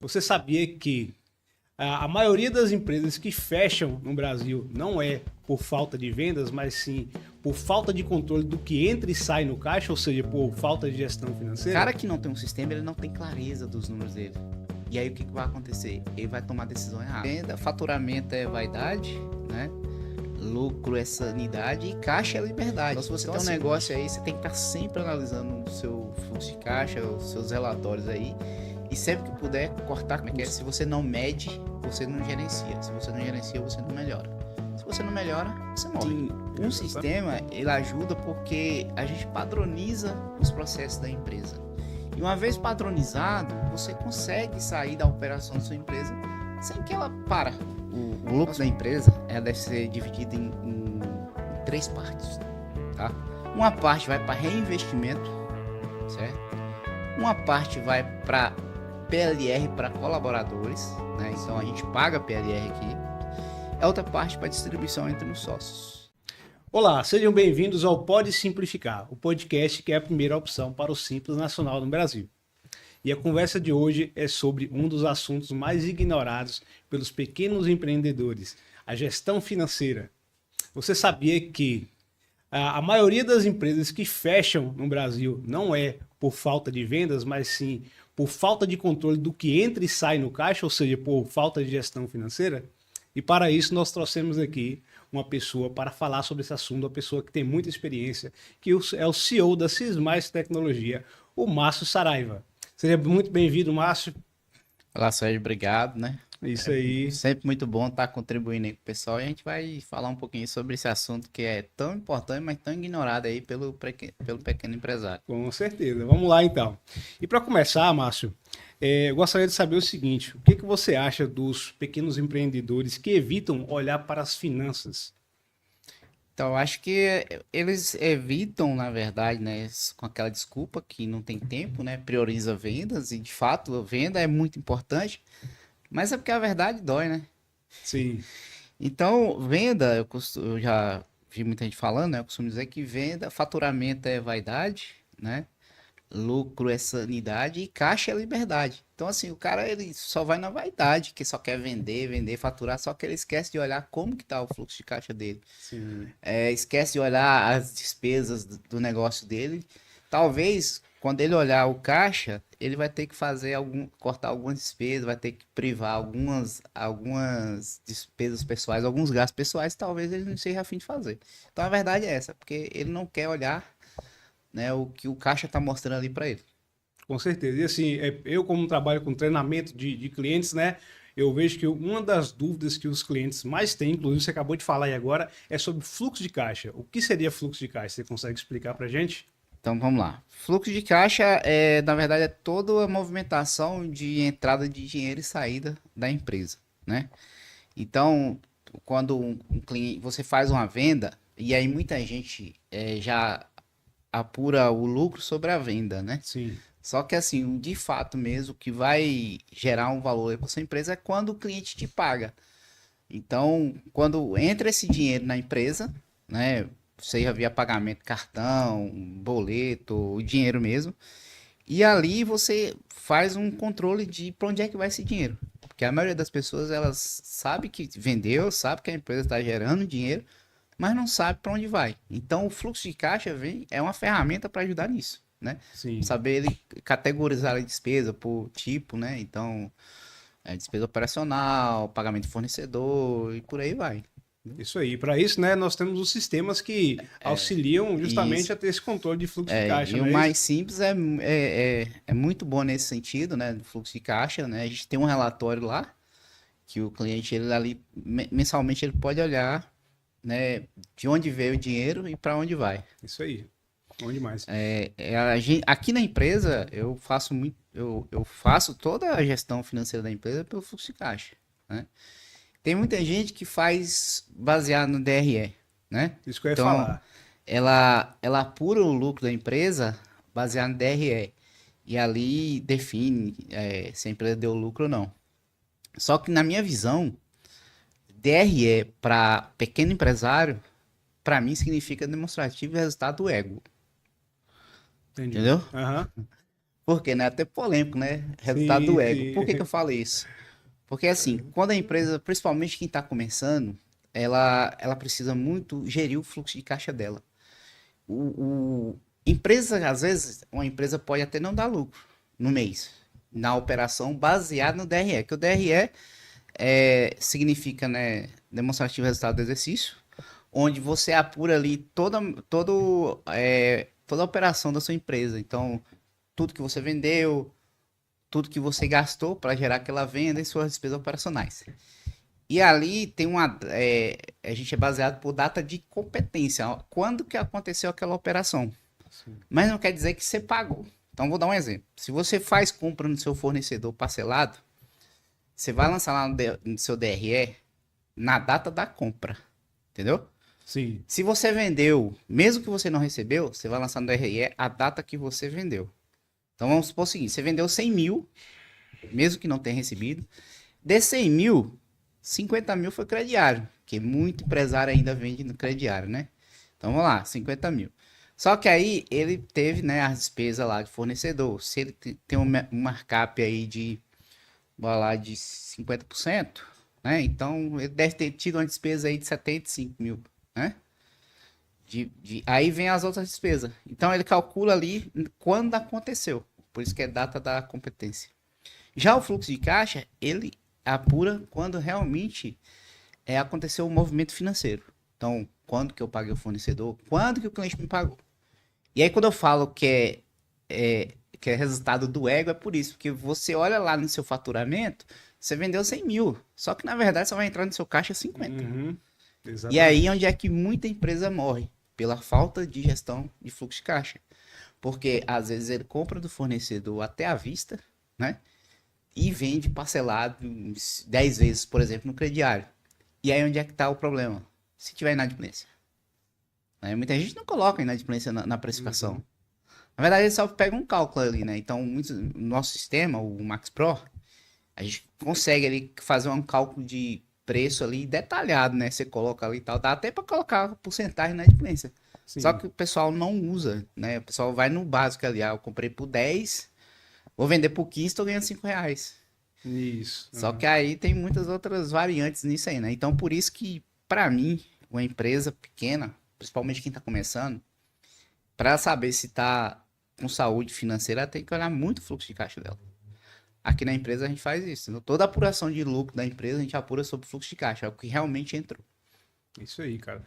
Você sabia que a maioria das empresas que fecham no Brasil não é por falta de vendas, mas sim por falta de controle do que entra e sai no caixa, ou seja, por falta de gestão O financeira? cara que não tem um sistema, ele não tem clareza dos números dele. E aí o que vai acontecer? Ele vai tomar decisão errada. Venda, faturamento é vaidade, né? Lucro é sanidade e caixa é liberdade. Então, se você tem um negócio aí, você tem que estar sempre analisando o seu fluxo de caixa, os seus relatórios aí. E sempre que puder, cortar. Como é que é? Se você não mede, você não gerencia. Se você não gerencia, você não melhora. Se você não melhora, você morre. Sim, Um sistema, ele ajuda porque a gente padroniza os processos da empresa. E uma vez padronizado, você consegue sair da operação da sua empresa sem que ela para. O lucro da empresa ela deve ser dividido em três partes, tá? Uma parte vai para reinvestimento, certo? Uma parte vai para PLR para colaboradores, né? Então a gente paga PLR aqui. A outra parte para distribuição entre os sócios. Olá, sejam bem-vindos ao Pode Simplificar, o podcast que é a primeira opção para o Simples Nacional no Brasil. E a conversa de hoje é sobre um dos assuntos mais ignorados pelos pequenos empreendedores, a gestão financeira. Você sabia que a maioria das empresas que fecham no Brasil não é por falta de vendas, mas sim por falta de controle do que entra e sai no caixa, ou seja, por falta de gestão financeira? E para isso nós trouxemos aqui uma pessoa para falar sobre esse assunto, uma pessoa que tem muita experiência, que é o CEO da Sysmais Tecnologia, o Márcio Saraiva. Seja muito bem-vindo, Márcio. Olá, Sérgio, obrigado, né? Isso aí. Sempre muito bom estar contribuindo aí com o pessoal e a gente vai falar um pouquinho sobre esse assunto que é tão importante, mas tão ignorado aí pelo pequeno empresário. Com certeza. Vamos lá, então. E para começar, Márcio, eu gostaria de saber o seguinte: o que você acha dos pequenos empreendedores que evitam olhar para as finanças? Então, eu acho que eles evitam, na verdade, né, com aquela desculpa que não tem tempo, né, prioriza vendas e, de fato, a venda é muito importante, mas é porque a verdade dói, né? Sim, Então, venda, eu já vi muita gente falando, né? Eu costumo dizer que venda, faturamento é vaidade, né? Lucro é sanidade e caixa é liberdade. Então, assim, o cara ele só vai na vaidade, que só quer vender, vender, faturar, só que ele esquece de olhar como que tá o fluxo de caixa dele. sim. Esquece de olhar as despesas do negócio dele. Talvez, quando ele olhar o caixa, ele vai ter que cortar algumas despesas, vai ter que privar algumas despesas pessoais, alguns gastos pessoais, talvez ele não seja afim de fazer. Então a verdade é essa, porque ele não quer olhar, né, o que o caixa está mostrando ali para ele. Com certeza. E assim, eu como trabalho com treinamento de clientes, né? Eu vejo que uma das dúvidas que os clientes mais têm, inclusive você acabou de falar aí agora, é sobre fluxo de caixa. O que seria fluxo de caixa? Você consegue explicar para gente? Então vamos lá. Fluxo de caixa na verdade, é toda a movimentação de entrada de dinheiro e saída da empresa, né? Então, quando um cliente, você faz uma venda, e aí muita gente já apura o lucro sobre a venda, né? Sim, Só que assim, de fato mesmo, o que vai gerar um valor para sua empresa é quando o cliente te paga. Então, quando entra esse dinheiro na empresa, né? Seja via pagamento, cartão, boleto, o dinheiro mesmo. E ali você faz um controle de para onde é que vai esse dinheiro. Porque a maioria das pessoas, elas sabe que vendeu, sabe que a empresa está gerando dinheiro, mas não sabe para onde vai. Então, o fluxo de caixa é uma ferramenta para ajudar nisso, né? sim. Saber ele categorizar a despesa por tipo, né? Então, despesa operacional, pagamento de fornecedor e por aí vai. Isso aí. Para isso, né, nós temos os sistemas que auxiliam justamente Isso. a ter esse controle de fluxo de caixa, E o não é isso? mais simples é muito bom nesse sentido, né? Do fluxo de caixa, né? A gente tem um relatório lá que o cliente ele ali mensalmente ele pode olhar, né? De onde veio o dinheiro e para onde vai. Isso aí. Bom demais. Aqui na empresa eu faço muito, eu faço toda a gestão financeira da empresa pelo fluxo de caixa, né? Tem muita gente que faz baseado no DRE, né? Isso que eu ia Então, falar. ela apura o lucro da empresa baseado no DRE. E ali define se a empresa deu lucro ou não. Só que na minha visão, DRE para pequeno empresário, para mim significa demonstrativo e resultado do ego. Entendi. Entendeu? Aham. Porque, né? Até polêmico, né? Resultado do ego. Sim. Por que que eu falo isso? Porque, assim, quando a empresa, principalmente quem está começando, ela precisa muito gerir o fluxo de caixa dela. Empresa, às vezes, uma empresa pode até não dar lucro no mês, na operação baseada no DRE, que o DRE significa, né, demonstrativo resultado do exercício, onde você apura ali toda a operação da sua empresa. Então, tudo que você vendeu, tudo que você gastou para gerar aquela venda e suas despesas operacionais. E ali tem a gente é baseado por data de competência. Quando que aconteceu aquela operação? Sim. Mas não quer dizer que você pagou. Então, vou dar um exemplo. Se você faz compra no seu fornecedor parcelado, você vai lançar lá no seu DRE na data da compra. Entendeu? Sim. Se você vendeu, mesmo que você não recebeu, você vai lançar no DRE a data que você vendeu. Então, vamos supor o seguinte. Você vendeu 100 mil, mesmo que não tenha recebido. De 100 mil, 50 mil foi crediário, que muito empresário ainda vende no crediário, né? Então vamos lá, 50 mil. Só que aí ele teve, né, as despesas lá de fornecedor. Se ele tem um markup aí de, bora lá, de 50%, né? Então ele deve ter tido uma despesa aí de 75 mil, né? Aí vem as outras despesas. Então ele calcula ali quando aconteceu. Por isso que é data da competência. Já o fluxo de caixa, ele apura quando realmente aconteceu o movimento financeiro. Então, quando que eu paguei o fornecedor, quando que o cliente me pagou. E aí, quando eu falo que é resultado do ego, é por isso. Porque você olha lá no seu faturamento, você vendeu 100 mil. Só que, na verdade, só vai entrar no seu caixa 50. Uhum. E aí, onde é que muita empresa morre? Pela falta de gestão de fluxo de caixa. Porque, às vezes, ele compra do fornecedor até à vista, né? E vende parcelado 10 vezes, por exemplo, no crediário. E aí onde é que está o problema? Se tiver inadimplência. Muita gente não coloca inadimplência na precificação. Uhum. Na verdade, ele só pega um cálculo ali, né? Então, no nosso sistema, o Max Pro, a gente consegue ali fazer um cálculo de preço ali detalhado, né? Você coloca ali e tal. Dá até para colocar a porcentagem de inadimplência. Sim. Só que o pessoal não usa, né? O pessoal vai no básico ali. Eu comprei por 10, vou vender por 15, estou ganhando 5 reais. Isso. Só que aí tem muitas outras variantes nisso aí, né? Então, por isso que, para mim, uma empresa pequena, principalmente quem está começando, para saber se está com saúde financeira, ela tem que olhar muito o fluxo de caixa dela. Aqui na empresa a gente faz isso. Né? Toda a apuração de lucro da empresa a gente apura sobre o fluxo de caixa, é o que realmente entrou. Isso aí, cara.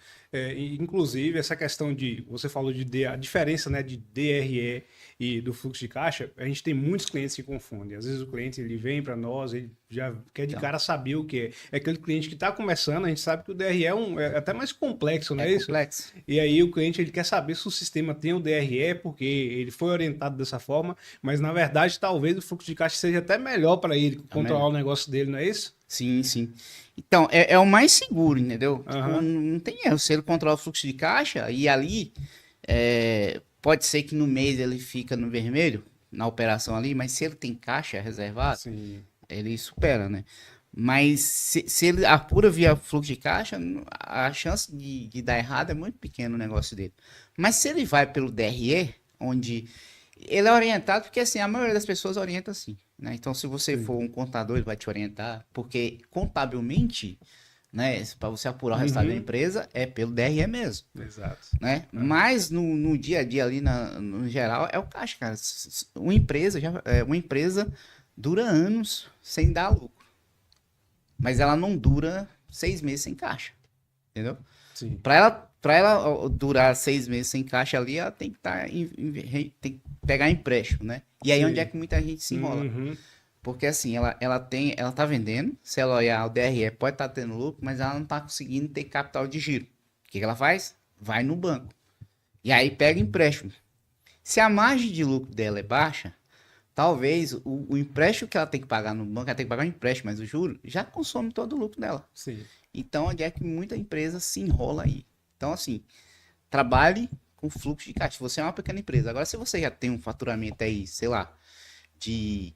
Inclusive, essa questão de... Você falou de a diferença, né, de DRE e do fluxo de caixa. A gente tem muitos clientes que confundem. Às vezes o cliente ele vem para nós, ele já quer de cara saber o que é. É aquele cliente que está começando, a gente sabe que o DRE é até mais complexo, não é isso? Complexo. E aí o cliente ele quer saber se o sistema tem o DRE, porque ele foi orientado dessa forma, mas na verdade talvez o fluxo de caixa seja até melhor para ele controlar o negócio dele, não é isso? Sim, sim. Então, é o mais seguro, entendeu? Uhum. Tipo, não tem erro. Se ele controla o fluxo de caixa e ali pode ser que no mês ele fica no vermelho, na operação ali, mas se ele tem caixa reservada, Sim. ele supera, né? Mas se ele apura via fluxo de caixa, a chance de dar errado é muito pequena o negócio dele. Mas se ele vai pelo DRE, onde ele é orientado, porque assim, a maioria das pessoas orienta assim, né? Então, se você for um contador, ele vai te orientar, porque contabilmente, né, para você apurar o resultado da empresa, é pelo DRE mesmo. Exato. Né? Mas no dia a dia ali, no geral, é o caixa, cara. Uma empresa dura anos sem dar lucro. Mas ela não dura 6 meses sem caixa. Entendeu? Sim. Para ela durar 6 meses sem caixa ali, ela tem que tem que pegar empréstimo, né? E aí onde é que muita gente se enrola. Porque assim, ela tá vendendo, se ela olhar o DRE pode estar tendo lucro, mas ela não tá conseguindo ter capital de giro. O que ela faz? Vai no banco. E aí pega empréstimo. Se a margem de lucro dela é baixa, talvez o empréstimo que ela tem que pagar no banco, ela tem que pagar um empréstimo, mas o juro já consome todo o lucro dela. Sim. Então, onde é que muita empresa se enrola aí? Então, assim, trabalhe com fluxo de caixa. Se você é uma pequena empresa. Agora, se você já tem um faturamento aí, sei lá, de...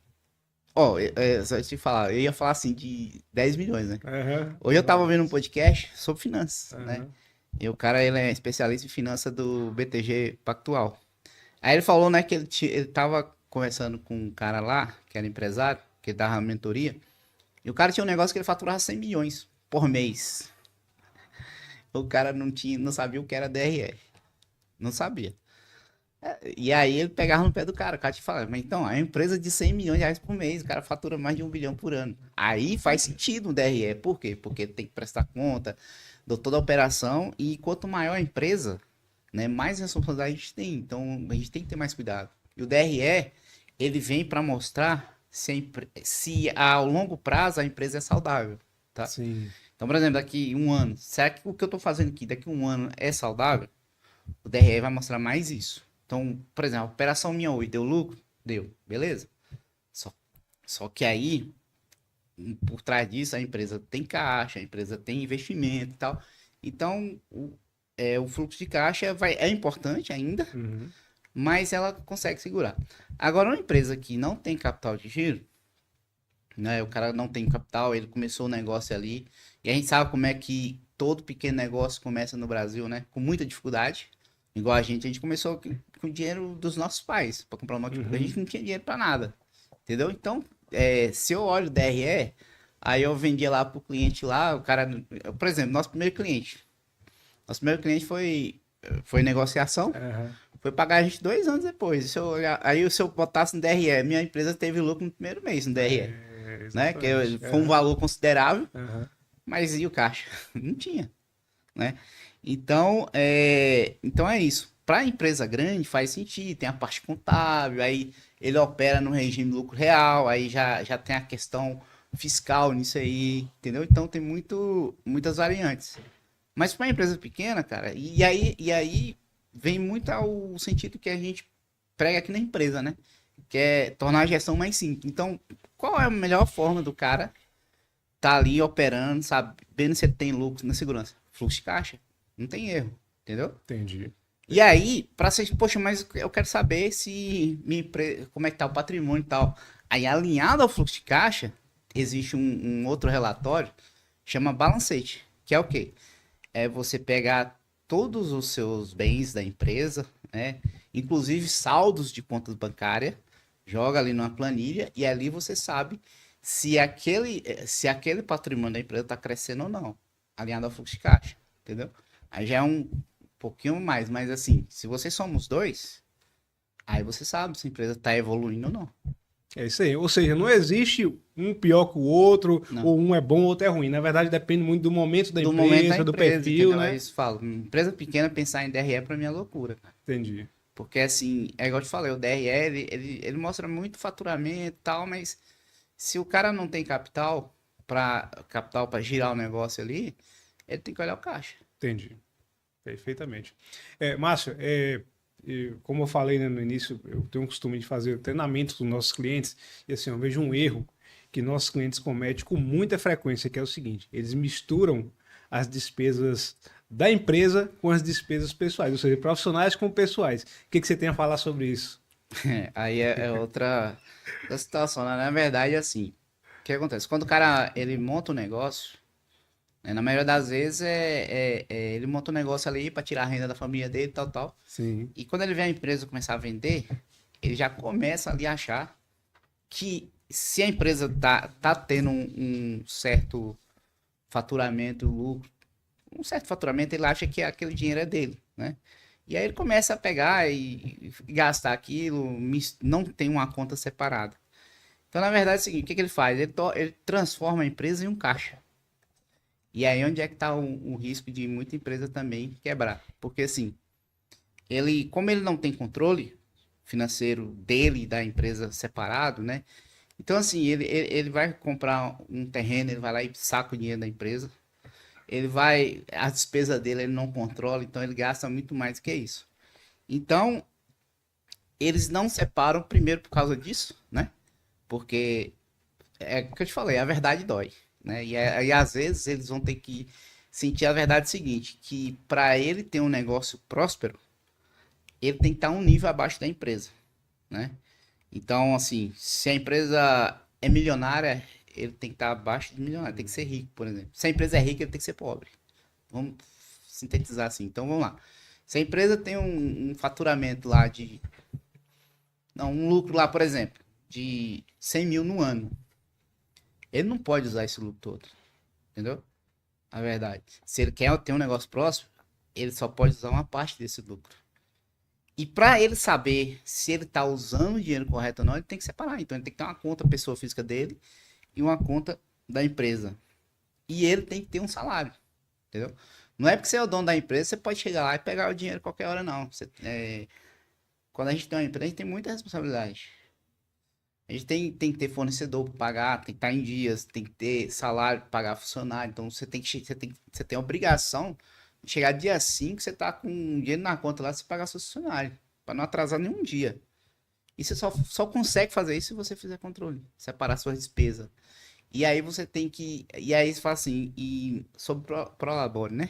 só te falar, eu ia falar assim, de 10 milhões, né? Hoje eu tava vendo um podcast sobre finanças, né? E o cara, ele é especialista em finanças do BTG Pactual. Aí ele falou, né, que ele tava conversando com um cara lá, que era empresário, que dava mentoria, e o cara tinha um negócio que ele faturava 100 milhões por mês. O cara não sabia o que era DRE. Não sabia. E aí ele pegava no pé do cara. O cara te falava, mas então, é uma empresa de 100 milhões de reais por mês, o cara fatura mais de 1 bilhão por ano. Aí faz sentido um DRE. Por quê? Porque tem que prestar conta de toda a operação e quanto maior a empresa, né, mais responsabilidade a gente tem. Então a gente tem que ter mais cuidado. E o DRE, ele vem para mostrar se ao longo prazo a empresa é saudável, tá? Sim. Então, por exemplo, daqui um ano, será que o que eu estou fazendo aqui daqui um ano é saudável? O DRE vai mostrar mais isso. Então, por exemplo, a operação minha hoje deu lucro? Deu, beleza. Só que aí, por trás disso, a empresa tem caixa, a empresa tem investimento e tal. Então, o fluxo de caixa é importante ainda, Uhum. mas ela consegue segurar. Agora, uma empresa que não tem capital de giro, né, o cara não tem capital, ele começou o negócio ali, e a gente sabe como é que todo pequeno negócio começa no Brasil, né? Com muita dificuldade. Igual a gente começou com o dinheiro dos nossos pais para comprar um notebook. A gente não tinha dinheiro para nada, entendeu? Então, se eu olho o DRE, aí eu vendia lá pro cliente lá, o cara, por exemplo, nosso primeiro cliente foi negociação, Uhum. foi pagar a gente 2 anos depois. Se eu olhar, aí se eu botasse no DRE, minha empresa teve lucro no primeiro mês no DRE, né? Que foi um valor considerável, mas e o caixa? Não tinha, né? Então é isso. Para a empresa grande faz sentido, tem a parte contábil, aí ele opera no regime de lucro real, aí já tem a questão fiscal nisso aí, entendeu? Então tem muitas variantes. Mas para uma empresa pequena, cara, e aí vem muito ao sentido que a gente prega aqui na empresa, né? Que é tornar a gestão mais simples. Então, qual é a melhor forma do cara tá ali operando, sabendo se ele tem lucro na segurança? Fluxo de caixa. Não tem erro, entendeu? Entendi. E aí, para vocês, poxa, mas eu quero saber se como é que tá o patrimônio e tal. Aí, alinhado ao fluxo de caixa, existe um outro relatório, chama balancete, que é o quê? É você pegar todos os seus bens da empresa, né? Inclusive saldos de contas bancárias, joga ali numa planilha e ali você sabe se aquele patrimônio da empresa está crescendo ou não, alinhado ao fluxo de caixa, entendeu? Aí já é um pouquinho mais, mas assim, se vocês somos dois, aí você sabe se a empresa está evoluindo ou não. É isso aí. Ou seja, não existe um pior que o outro, Não. ou um é bom ou outro é ruim. Na verdade, depende muito do momento da Do empresa, momento da do empresa, perfil, entendeu? né? Aí isso fala, empresa pequena pensar em DRE para mim é loucura, cara. Entendi. Porque assim, é igual eu te falei, o DRE, ele mostra muito faturamento e tal, mas se o cara não tem capital para girar o negócio ali, ele tem que olhar o caixa. Entendi. Perfeitamente. Márcio, como eu falei, né, no início, eu tenho o costume de fazer treinamentos com nossos clientes e assim, eu vejo um erro que nossos clientes cometem com muita frequência, que é o seguinte: eles misturam as despesas da empresa com as despesas pessoais, ou seja, profissionais com pessoais. O que você tem a falar sobre isso? Aí é outra situação, né? Na verdade, assim, o que acontece? Quando o cara ele monta um negócio, né, na maioria das vezes ele monta um negócio ali para tirar a renda da família dele e tal. Sim. E quando ele vê a empresa começar a vender, ele já começa ali a achar que se a empresa tá tendo um certo faturamento, lucro, um certo faturamento, ele acha que aquele dinheiro é dele, né? E aí ele começa a pegar e gastar aquilo, não tem uma conta separada. Então, na verdade, é o seguinte, o que ele faz? Ele transforma a empresa em um caixa. E aí onde é que está o risco de muita empresa também quebrar? Porque assim, como ele não tem controle financeiro dele e da empresa separado, né? Então assim, ele vai comprar um terreno, ele vai lá e saca o dinheiro da empresa. A despesa dele ele não controla, então ele gasta muito mais do que isso. Então, eles não separam primeiro por causa disso, né? Porque, é o que eu te falei, a verdade dói, né? E às vezes eles vão ter que sentir a verdade seguinte, que para ele ter um negócio próspero, ele tem que estar um nível abaixo da empresa, né? Então, assim, se a empresa é milionária, ele tem que estar abaixo de milionário, tem que ser rico, por exemplo. Se a empresa é rica, ele tem que ser pobre. Vamos sintetizar assim. Então, vamos lá. Se a empresa tem um faturamento lá de Não, um lucro lá, por exemplo, de 100 mil no ano. Ele não pode usar esse lucro todo, entendeu? A verdade. Se ele quer ter um negócio próximo, ele só pode usar uma parte desse lucro. E para ele saber se ele está usando o dinheiro correto ou não, ele tem que separar. Então ele tem que ter uma conta pessoa física dele e uma conta da empresa. E ele tem que ter um salário, entendeu? Não é porque você é o dono da empresa, você pode chegar lá e pegar o dinheiro qualquer hora, não. Quando a gente tem uma empresa, a gente tem muita responsabilidade. A gente tem que ter fornecedor para pagar, tem que estar em dias, tem que ter salário para pagar funcionário. Então você tem a obrigação de chegar dia 5, você tá com dinheiro na conta lá, você pagar seu funcionário, para não atrasar nenhum dia. E você só consegue fazer isso se você fizer controle, separar suas despesas. E aí você tem que. E aí você fala assim, e sobre prolabore, né?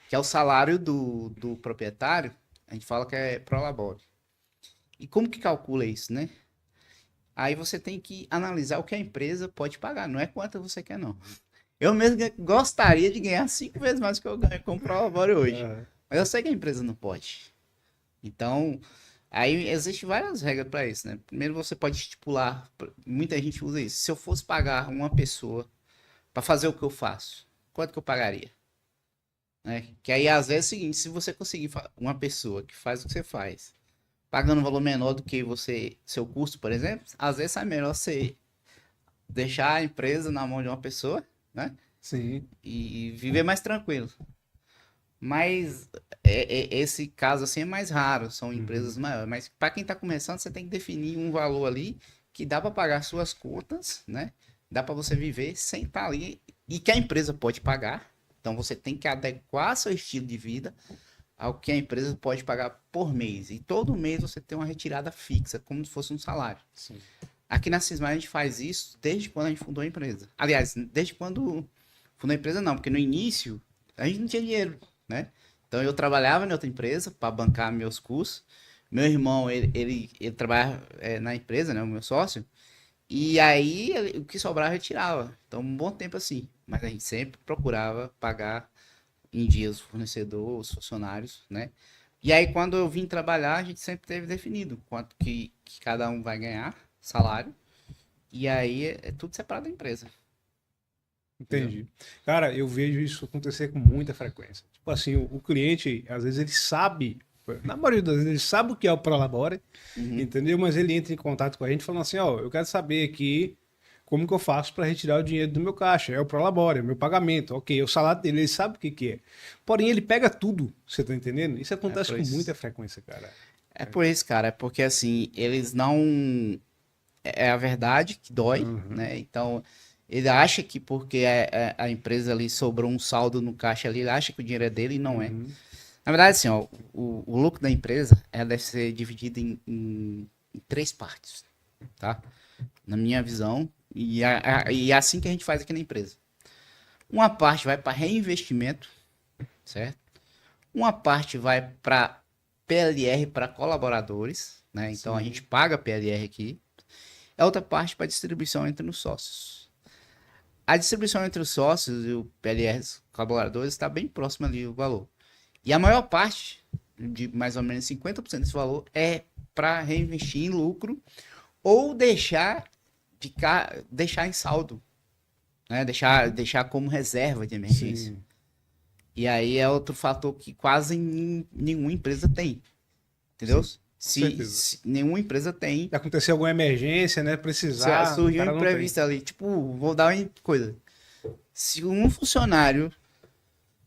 Que é o salário do proprietário, a gente fala que é prolabore. E como que calcula isso, né? Aí você tem que analisar o que a empresa pode pagar, não é quanto você quer, não. Eu mesmo gostaria de ganhar 5 vezes mais do que eu ganho com prolabore hoje. Mas eu sei que a empresa não pode. Então, aí existem várias regras para isso, né? Primeiro você pode estipular, muita gente usa isso. Se eu fosse pagar uma pessoa para fazer o que eu faço, quanto que eu pagaria? Né? Que aí às vezes é o seguinte, se você conseguir uma pessoa que faz o que você faz, pagando um valor menor do que seu custo, por exemplo, às vezes é melhor você deixar a empresa na mão de uma pessoa, né? Sim. E viver mais tranquilo. Mas esse caso assim é mais raro, são empresas maiores. Mas para quem está começando, você tem que definir um valor ali que dá para pagar suas contas, né? Dá para você viver sem estar ali e que a empresa pode pagar. Então você tem que adequar seu estilo de vida ao que a empresa pode pagar por mês. E todo mês você tem uma retirada fixa, como se fosse um salário. Sim. Aqui na Sismar a gente faz isso desde quando a gente fundou a empresa. Aliás, desde quando fundou a empresa não, porque no início a gente não tinha dinheiro, né? Então eu trabalhava em outra empresa para bancar meus custos. Meu irmão, ele trabalhava na empresa, né? O meu sócio. E aí o que sobrava eu tirava. Então um bom tempo assim. Mas a gente sempre procurava pagar em dias o fornecedor, os funcionários, né? E aí quando eu vim trabalhar, a gente sempre teve definido quanto que cada um vai ganhar, salário. E aí é tudo separado da empresa. Entendi. Cara, eu vejo isso acontecer com muita frequência. Tipo assim, o cliente, às vezes ele sabe, na maioria das vezes ele sabe o que é o Prolabore, entendeu? Mas ele entra em contato com a gente falando assim, ó, eu quero saber aqui como que eu faço para retirar o dinheiro do meu caixa. É o Prolabore, é o meu pagamento. Ok, é o salário dele, ele sabe o que que é. Porém, ele pega tudo, você tá entendendo? Isso acontece com muita frequência, cara. É por isso, cara, é porque assim, eles não... É a verdade que dói, né? Então, ele acha que porque a empresa ali sobrou um saldo no caixa ali, ele acha que o dinheiro é dele e não é. Na verdade, assim, ó, o lucro da empresa, ela deve ser dividido em 3 partes, tá? Na minha visão, e é assim que a gente faz aqui na empresa. Uma parte vai para reinvestimento, certo? Uma parte vai para PLR para colaboradores, né? Então a gente paga PLR aqui. A outra parte para distribuição entre os sócios. A distribuição entre os sócios e o PLR colaboradores está bem próximo ali o valor. E a maior parte, de mais ou menos 50% desse valor, é para reinvestir em lucro ou deixar em saldo, né? Deixar como reserva de emergência. Sim. E aí é outro fator que quase nenhuma empresa tem, entendeu? Se nenhuma empresa tem. Se acontecer alguma emergência, né? Precisar. Se surgiu um imprevisto ali, tipo, vou dar uma coisa. Se um funcionário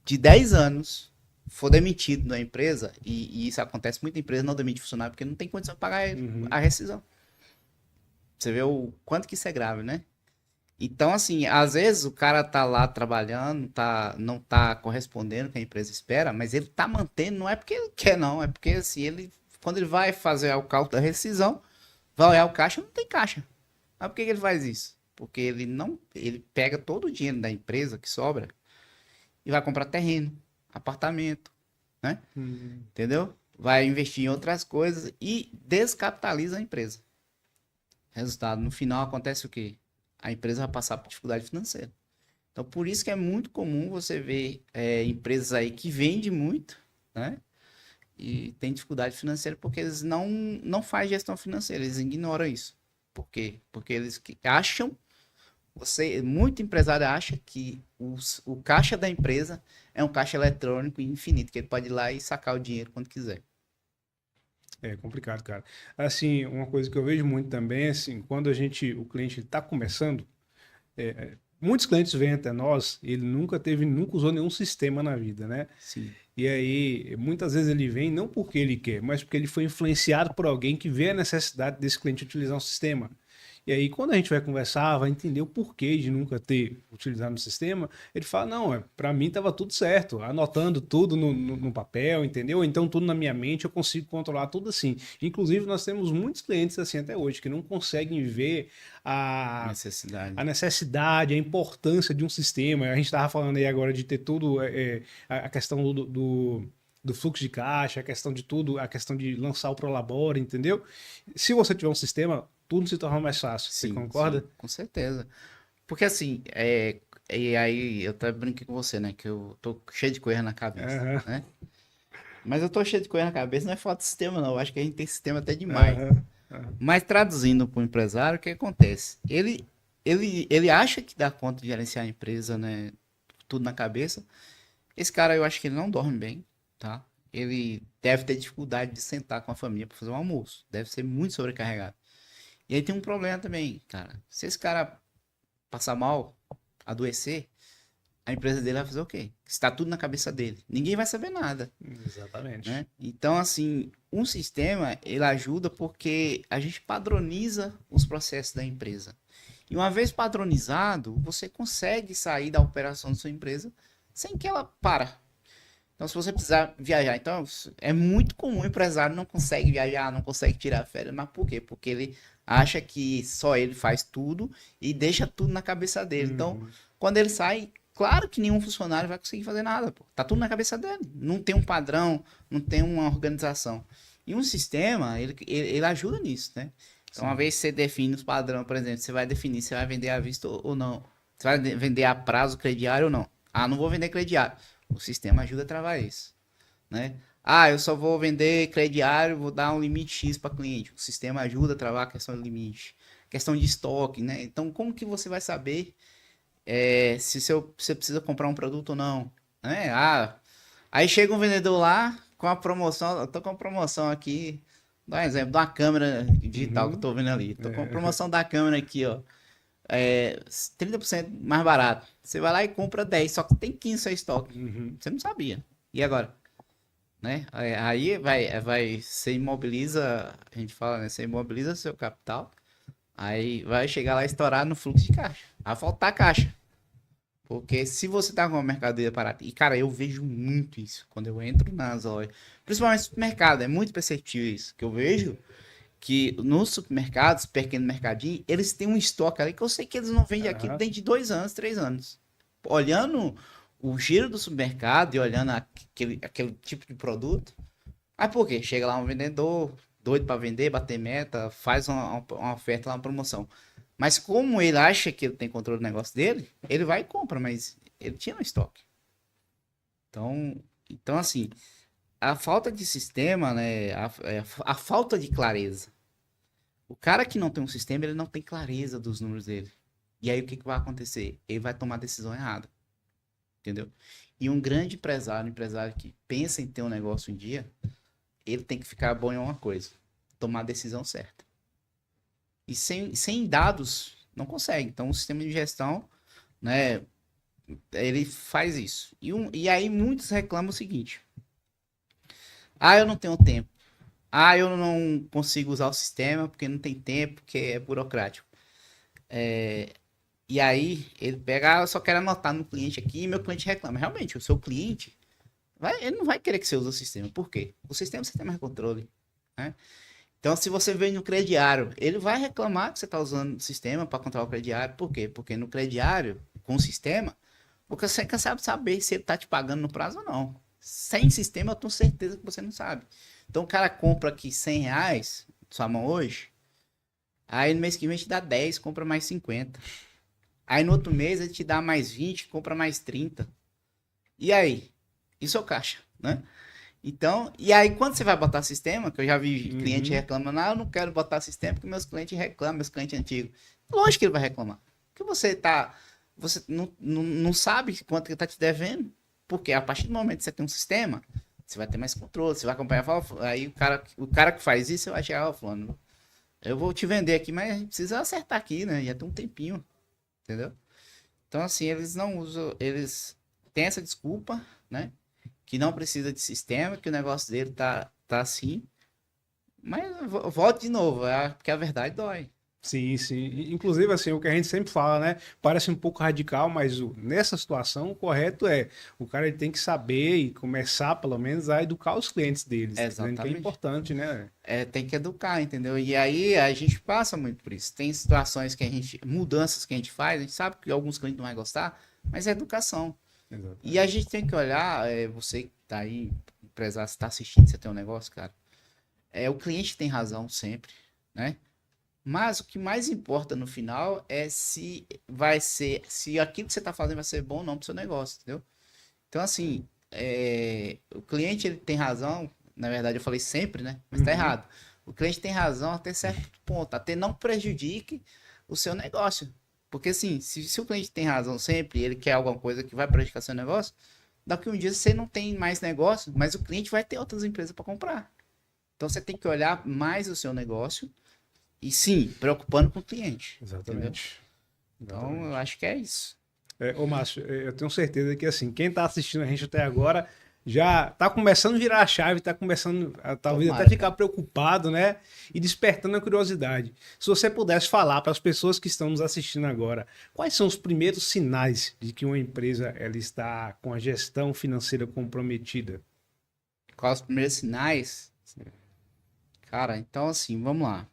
de 10 anos for demitido da empresa, e isso acontece, muita empresa não demite funcionário porque não tem condição de pagar a rescisão. Você vê o quanto que isso é grave, né? Então, assim, às vezes o cara tá lá trabalhando, não tá correspondendo o que a empresa espera, mas ele tá mantendo, não é porque ele quer, não. É porque, assim, quando ele vai fazer o cálculo da rescisão, vai olhar o caixa, não tem caixa. Mas por que ele faz isso? Porque ele pega todo o dinheiro da empresa que sobra e vai comprar terreno, apartamento, né? Entendeu? Vai investir em outras coisas e descapitaliza a empresa. Resultado, no final acontece o quê? A empresa vai passar por dificuldade financeira. Então, por isso que é muito comum você ver empresas aí que vendem muito, né? e tem dificuldade financeira porque eles não fazem gestão financeira, eles ignoram isso. Por quê? Porque eles acham, muito empresário acha que o caixa da empresa é um caixa eletrônico infinito, que ele pode ir lá e sacar o dinheiro quando quiser. É complicado, cara. Assim, uma coisa que eu vejo muito também, assim, quando o cliente está começando, muitos clientes vêm até nós, ele nunca usou nenhum sistema na vida, né? Sim. E aí, muitas vezes ele vem não porque ele quer, mas porque ele foi influenciado por alguém que vê a necessidade desse cliente utilizar um sistema. E aí, quando a gente vai conversar, vai entender o porquê de nunca ter utilizado um sistema, ele fala, não, para mim estava tudo certo, anotando tudo no papel, entendeu? Então, tudo na minha mente, eu consigo controlar tudo assim. Inclusive, nós temos muitos clientes assim até hoje, que não conseguem ver a necessidade, a importância de um sistema. A gente estava falando aí agora de ter tudo, a questão do fluxo de caixa, a questão de tudo, a questão de lançar o Prolabore, entendeu? Se você tiver um sistema, tudo se torna mais fácil. Você concorda? Sim, com certeza. Porque assim, e aí eu até brinquei com você, né? Que eu tô cheio de coisa na cabeça, né? Mas eu tô cheio de coisa na cabeça, não é falta de sistema, não. Eu acho que a gente tem sistema até demais. Mas traduzindo para o empresário, o que acontece? Ele acha que dá conta de gerenciar a empresa, né? Tudo na cabeça. Esse cara, eu acho que ele não dorme bem, tá? Ele deve ter dificuldade de sentar com a família para fazer um almoço. Deve ser muito sobrecarregado. E aí tem um problema também, cara. Se esse cara passar mal, adoecer, a empresa dele vai fazer o quê? Está tudo na cabeça dele. Ninguém vai saber nada. Exatamente. Né? Então, assim, um sistema, ele ajuda porque a gente padroniza os processos da empresa. E uma vez padronizado, você consegue sair da operação da sua empresa sem que ela para. Então, se você precisar viajar, então é muito comum o empresário não consegue viajar, não consegue tirar férias, mas por quê? Porque ele acha que só ele faz tudo e deixa tudo na cabeça dele. Então, quando ele sai, claro que nenhum funcionário vai conseguir fazer nada, pô. Tá tudo na cabeça dele. Não tem um padrão, não tem uma organização. E um sistema, ele ajuda nisso, né? Então, uma vez que você define os padrões, por exemplo, você vai definir se vai vender à vista ou não. Você vai vender a prazo crediário ou não. Ah, não vou vender crediário. O sistema ajuda a travar isso, né? Ah, eu só vou vender crediário, vou dar um limite X para cliente. O sistema ajuda a travar a questão do limite. Questão de estoque, né? Então, como que você vai saber se você precisa comprar um produto ou não? Né? Ah, aí chega um vendedor lá com a promoção. Eu tô com a promoção aqui. Dá um exemplo de uma câmera digital que eu tô vendo ali. Tô com a promoção da câmera aqui, ó. 30% mais barato. Você vai lá e compra 10, só que tem 15 no seu estoque. Você não sabia. E agora? Né? Aí você imobiliza, a gente fala, né? Você imobiliza seu capital, aí vai chegar lá e estourar no fluxo de caixa. Vai faltar caixa. Porque se você tá com uma mercadoria parada, e cara, eu vejo muito isso quando eu entro nas lojas, principalmente no supermercado, é muito perceptível isso, que eu vejo que nos supermercados, pequeno mercadinho, eles têm um estoque ali que eu sei que eles não vendem aquilo dentro de 2 anos, 3 anos. Olhando o giro do supermercado e olhando aquele tipo de produto. Aí por quê? Chega lá um vendedor, doido para vender, bater meta, faz uma oferta lá, uma promoção. Mas como ele acha que ele tem controle do negócio dele, ele vai e compra, mas ele tinha no estoque. Então assim, a falta de sistema, né, a falta de clareza. O cara que não tem um sistema, ele não tem clareza dos números dele. E aí o que vai acontecer? Ele vai tomar a decisão errada. Entendeu? E um grande empresário, que pensa em ter um negócio um dia, ele tem que ficar bom em uma coisa: tomar a decisão certa. E sem dados, não consegue. Então, o sistema de gestão, né, ele faz isso. E aí, muitos reclamam o seguinte: ah, eu não tenho tempo. Ah, eu não consigo usar o sistema porque não tem tempo, porque é burocrático. E aí, ele pega, eu só quero anotar no cliente aqui e meu cliente reclama. Realmente, o seu cliente, ele não vai querer que você use o sistema. Por quê? O sistema você tem mais controle, né? Então, se você vem no crediário, ele vai reclamar que você está usando o sistema para controlar o crediário. Por quê? Porque no crediário, com o sistema, você quer saber se ele está te pagando no prazo ou não. Sem sistema, eu tenho certeza que você não sabe. Então, o cara compra aqui R$100, sua mão hoje, aí no mês que vem te dá 10, compra mais 50. Aí no outro mês ele te dá mais 20, compra mais 30. E aí? Isso é o caixa, né? Então, e aí quando você vai botar sistema, que eu já vi cliente Uhum. reclamando, eu não quero botar sistema porque meus clientes reclamam, meus clientes antigos. Lógico que ele vai reclamar. Porque você não sabe quanto que ele tá te devendo, porque a partir do momento que você tem um sistema, você vai ter mais controle, você vai acompanhar, aí o cara que faz isso, vai chegar falando, eu vou te vender aqui, mas a gente precisa acertar aqui, né? Já tem um tempinho, entendeu? Então, assim, eles não usam, eles têm essa desculpa, né? Que não precisa de sistema, que o negócio dele tá assim. Mas volto de novo, porque a verdade dói. Sim, sim. Inclusive, assim, o que a gente sempre fala, né? Parece um pouco radical, mas nessa situação, o correto é o cara ele tem que saber e começar, pelo menos, a educar os clientes deles, dizendo que é Exatamente. importante, né? Tem que educar, entendeu? E aí a gente passa muito por isso. Tem situações mudanças que a gente faz, a gente sabe que alguns clientes não vão gostar, mas é educação. E a Exatamente. gente tem que olhar, você que tá aí, empresário, você tá assistindo, você tem um negócio, cara. O cliente tem razão sempre, né? Mas o que mais importa no final é se aquilo que você está fazendo vai ser bom ou não para o seu negócio, entendeu? Então, assim, o cliente ele tem razão, na verdade eu falei sempre, né? Mas tá Uhum. errado. O cliente tem razão até certo ponto, até não prejudique o seu negócio. Porque, assim, se o cliente tem razão sempre e ele quer alguma coisa que vai prejudicar seu negócio, daqui um dia você não tem mais negócio, mas o cliente vai ter outras empresas para comprar. Então, você tem que olhar mais o seu negócio e sim, preocupando com o cliente, entendeu? Exatamente. Então, eu Exatamente. acho que é isso. Ô, Márcio, eu tenho certeza que, assim, quem tá assistindo a gente até agora já tá começando a virar a chave, tá começando a talvez até Tomara, ficar cara. preocupado, né? E despertando a curiosidade. Se você pudesse falar para as pessoas que estão nos assistindo agora, quais são os primeiros sinais de que uma empresa ela está com a gestão financeira comprometida? Quais os primeiros sinais? Cara, então assim, vamos lá.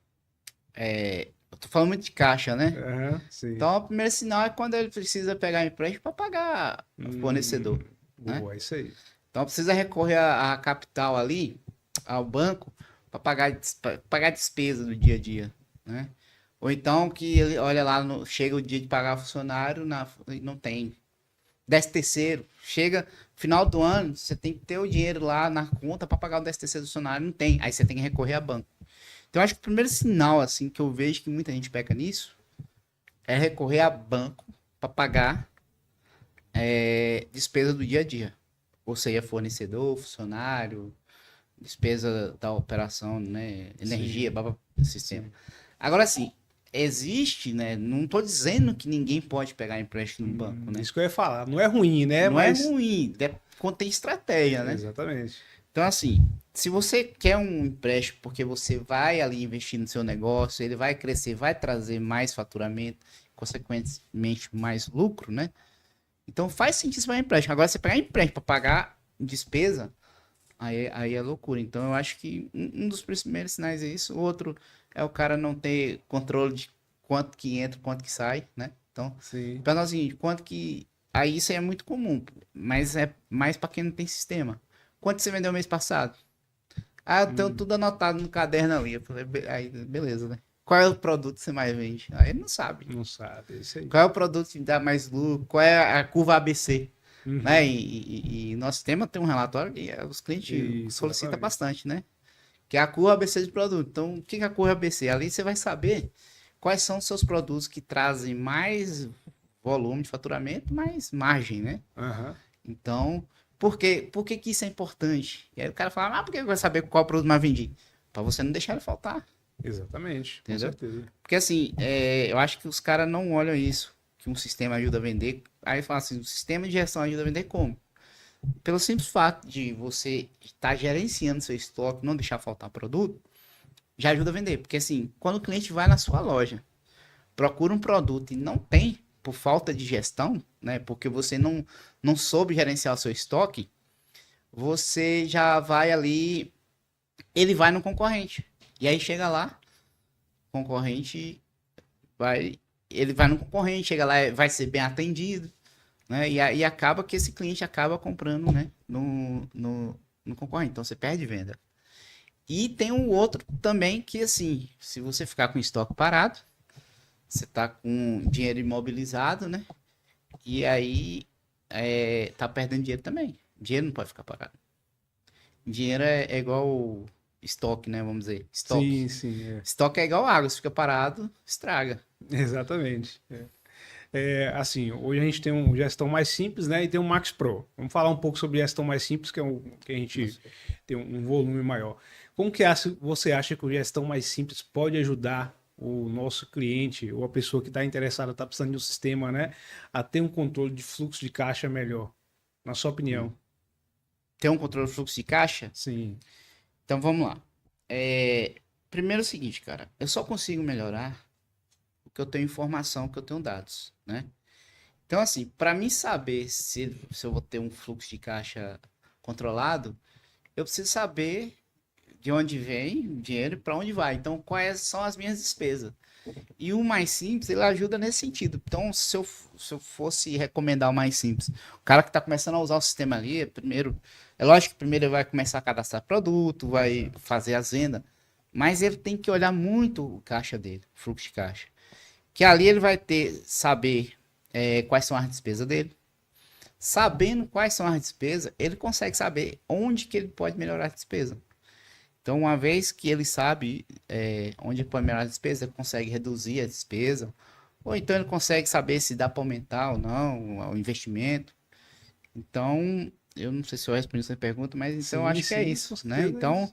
Eu tô falando muito de caixa, né? Aham, sim. Então, o primeiro sinal é quando ele precisa pegar empréstimo para pagar o Hum, fornecedor, né? boa, é isso aí. Então, precisa recorrer à capital ali, ao banco, para pagar despesa do dia a dia, né? Ou então que ele olha lá, chega o dia de pagar funcionário, e não tem. 10º, chega final do ano, você tem que ter o dinheiro lá na conta para pagar o 10º do funcionário, não tem. Aí você tem que recorrer a banco. Então, eu acho que o primeiro sinal, assim, que eu vejo que muita gente peca nisso, é recorrer a banco para pagar despesa do dia a dia. Ou seja, fornecedor, funcionário, despesa da operação, né? Energia, Sim, sistema. sim. Agora, assim, existe, né? Não estou dizendo que ninguém pode pegar empréstimo no banco, né? Isso que eu ia falar. Não é ruim, né? Não é Mas. ruim, contém estratégia, né? Exatamente. Então, assim, se você quer um empréstimo porque você vai ali investir no seu negócio, ele vai crescer, vai trazer mais faturamento, consequentemente mais lucro, né? Então faz sentido você pegar empréstimo. Agora, você pegar empréstimo para pagar despesa, aí é loucura. Então, eu acho que um dos primeiros sinais é isso. O outro é o cara não ter controle de quanto que entra, quanto que sai, né? Então, Sim. para nós, assim, quanto que. Aí isso aí é muito comum, mas é mais para quem não tem sistema. Quanto você vendeu mês passado? Ah, eu tenho Hum, tudo anotado no caderno ali. Eu falei, aí, beleza, né? Qual é o produto que você mais vende? Aí ele não sabe. não sabe. É isso aí. Qual é o produto que dá mais lucro? Qual é a curva ABC? Né? Uhum. E nosso sistema tem um relatório que os clientes Isso, solicitam exatamente. bastante, né? Que é a curva ABC de produto. Então, o que é a curva ABC? Ali você vai saber quais são os seus produtos que trazem mais volume de faturamento, mais margem, né? Aham. Então, por que que isso é importante? E aí o cara fala, por que eu vou saber qual produto mais vendi? Para você não deixar ele faltar, Exatamente, com entendeu? certeza. Porque assim, eu acho que os caras não olham isso, que um sistema ajuda a vender. Aí fala assim, o sistema de gestão ajuda a vender como? Pelo simples fato de você estar gerenciando seu estoque, não deixar faltar produto, já ajuda a vender. Porque assim, quando o cliente vai na sua loja, procura um produto e não tem, por falta de gestão, né? Porque você não soube gerenciar o seu estoque, você já vai ali, ele vai no concorrente. E aí chega lá, concorrente vai, ele vai no concorrente, chega lá, vai ser bem atendido, né? E acaba que esse cliente acaba comprando, né? No concorrente. Então você perde venda. E tem um outro também que, assim, se você ficar com estoque parado, você tá com dinheiro imobilizado, né? E aí tá perdendo dinheiro também. Dinheiro não pode ficar parado. Dinheiro é igual estoque, né? Vamos dizer. Sim, Estoque. sim, Estoque é igual água, se fica parado, estraga. exatamente. Assim, hoje a gente tem uma gestão mais simples, né? E tem um Max Pro. Vamos falar um pouco sobre gestão mais simples, que é o que a gente tem um volume maior. Como que você acha que a gestão mais simples pode ajudar o nosso cliente ou a pessoa que está interessada, está precisando de um sistema, né? A ter um controle de fluxo de caixa melhor? Na sua opinião? Tem um controle de fluxo de caixa? Sim, Então vamos lá. Primeiro é o seguinte, cara. Eu só consigo melhorar porque eu tenho informação, que eu tenho dados, né? Então, assim, para mim saber se eu vou ter um fluxo de caixa controlado, eu preciso saber de onde vem o dinheiro e para onde vai. Então, quais são as minhas despesas. E o mais simples, ele ajuda nesse sentido. Então, se eu fosse recomendar o mais simples, o cara que está começando a usar o sistema ali, é lógico que primeiro ele vai começar a cadastrar produto, vai fazer as vendas, mas ele tem que olhar muito o caixa dele, o fluxo de caixa. Que ali ele vai saber quais são as despesas dele. Sabendo quais são as despesas, ele consegue saber onde que ele pode melhorar a despesa. Então, uma vez que ele sabe onde ele pode melhorar a despesa, ele consegue reduzir a despesa. Ou então ele consegue saber se dá para aumentar ou não o investimento. Então, eu não sei se eu respondi essa pergunta, mas então eu acho que é isso, né? Então,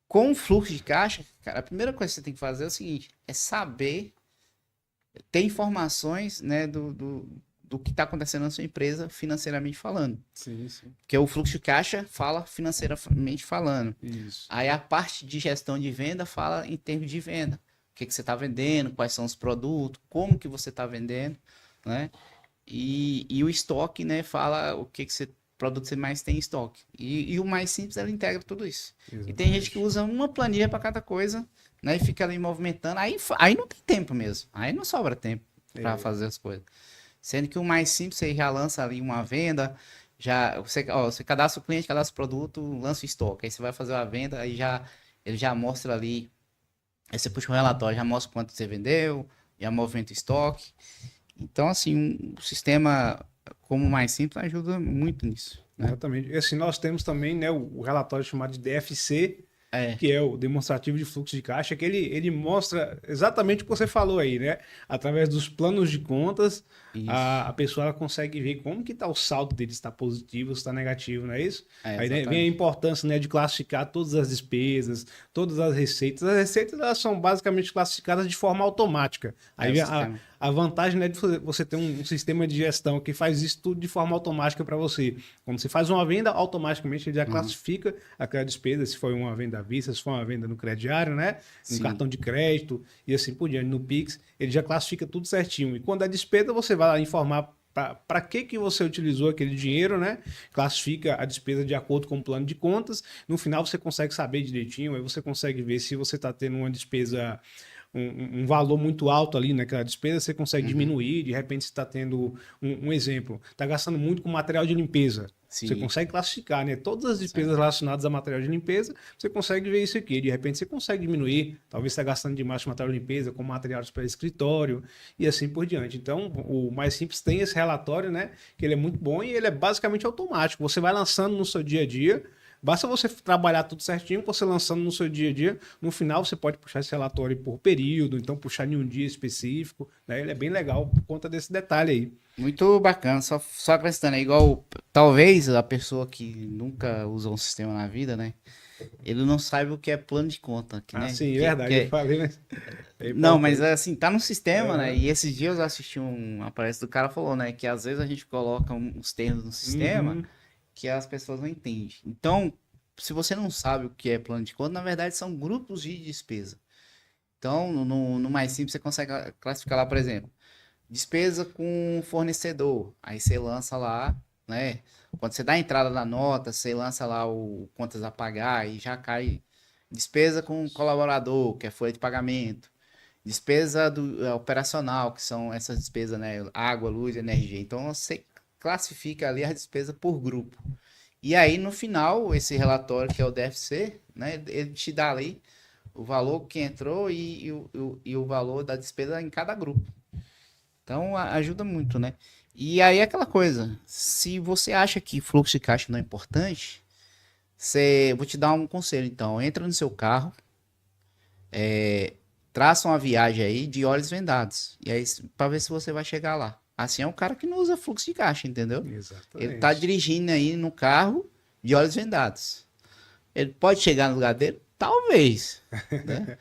com o fluxo de caixa, cara, a primeira coisa que você tem que fazer é o seguinte, é saber ter informações, né, do que está acontecendo na sua empresa financeiramente falando. sim, sim. Porque o fluxo de caixa fala financeiramente falando. Isso. Aí a parte de gestão de venda fala em termos de venda. O que você está vendendo, quais são os produtos, como que você está vendendo, né? E o estoque, né, fala o que produto você mais tem em estoque. E o mais simples, ela integra tudo isso. Exatamente. E tem gente que usa uma planilha para cada coisa, né, e fica ali movimentando. Aí não tem tempo mesmo. Aí não sobra tempo para fazer as coisas. Sendo que o mais simples, você já lança ali uma venda, você cadastra o cliente, cadastra o produto, lança o estoque. Aí você vai fazer uma venda, aí ele já mostra ali, aí você puxa um relatório, já mostra quanto você vendeu, já movimenta o estoque. Então, assim, um sistema como o mais simples ajuda muito nisso, né? Exatamente. E assim, nós temos também, né, o relatório chamado de DFC, É, que é o demonstrativo de fluxo de caixa, que ele mostra exatamente o que você falou aí, né? Através dos planos de contas, isso. a pessoa ela consegue ver como que está o saldo dele, se está positivo, se está negativo, não é isso? Aí né, vem a importância, né, de classificar todas as despesas, todas as receitas. As receitas elas são basicamente classificadas de forma automática. Aí vem a vantagem, né, de você ter um sistema de gestão que faz isso tudo de forma automática para você. Quando você faz uma venda, automaticamente ele já classifica aquela despesa, se foi uma venda à vista, se foi uma venda no crediário, né? No cartão de crédito e assim por diante, no Pix, ele já classifica tudo certinho. E quando é despesa, você vai lá informar para que você utilizou aquele dinheiro, né? Classifica a despesa de acordo com o plano de contas. No final você consegue saber direitinho, aí você consegue ver se você está tendo uma despesa, um valor muito alto ali naquela despesa, você consegue diminuir, de repente você está tendo um exemplo, está gastando muito com material de limpeza. Sim. Você consegue classificar, né? Todas as despesas relacionadas a material de limpeza, você consegue ver isso aqui. De repente você consegue diminuir, talvez você está gastando demais com material de limpeza, com materiais para escritório e assim por diante. Então, o mais simples tem esse relatório, né? Que ele é muito bom e ele é basicamente automático. Você vai lançando no seu dia a dia. Basta você trabalhar tudo certinho, você lançando no seu dia a dia. No final, você pode puxar esse relatório por período, então puxar em um dia específico. Né? Ele é bem legal por conta desse detalhe aí. Muito bacana, só acrescentando, é igual, talvez a pessoa que nunca usou um sistema na vida, né? Ele não sabe o que é plano de conta. Né? Sim, é verdade, eu falei, mas... Não, mas assim, tá no sistema, né? E esses dias eu assisti uma palestra do cara falou, né? Que às vezes a gente coloca uns termos no sistema que as pessoas não entendem. Então, se você não sabe o que é plano de conta, na verdade são grupos de despesa. Então, no mais simples, você consegue classificar lá, por exemplo, despesa com fornecedor. Aí você lança lá, né? Quando você dá a entrada na nota, você lança lá o contas a pagar e já cai despesa com colaborador, que é folha de pagamento. Despesa operacional, que são essas despesas, né? Água, luz, energia. Então, você classifica ali a despesa por grupo. E aí, no final, esse relatório, que é o DFC, né? Ele te dá ali o valor que entrou e o valor da despesa em cada grupo. Então, ajuda muito, né? E aí, aquela coisa, se você acha que fluxo de caixa não é importante, Vou te dar um conselho, então. Entra no seu carro, traça uma viagem aí de olhos vendados. E aí, para ver se você vai chegar lá. Assim é um cara que não usa fluxo de caixa, entendeu? Exatamente. Ele tá dirigindo aí no carro de olhos vendados. Ele pode chegar no lugar dele? Talvez. Né?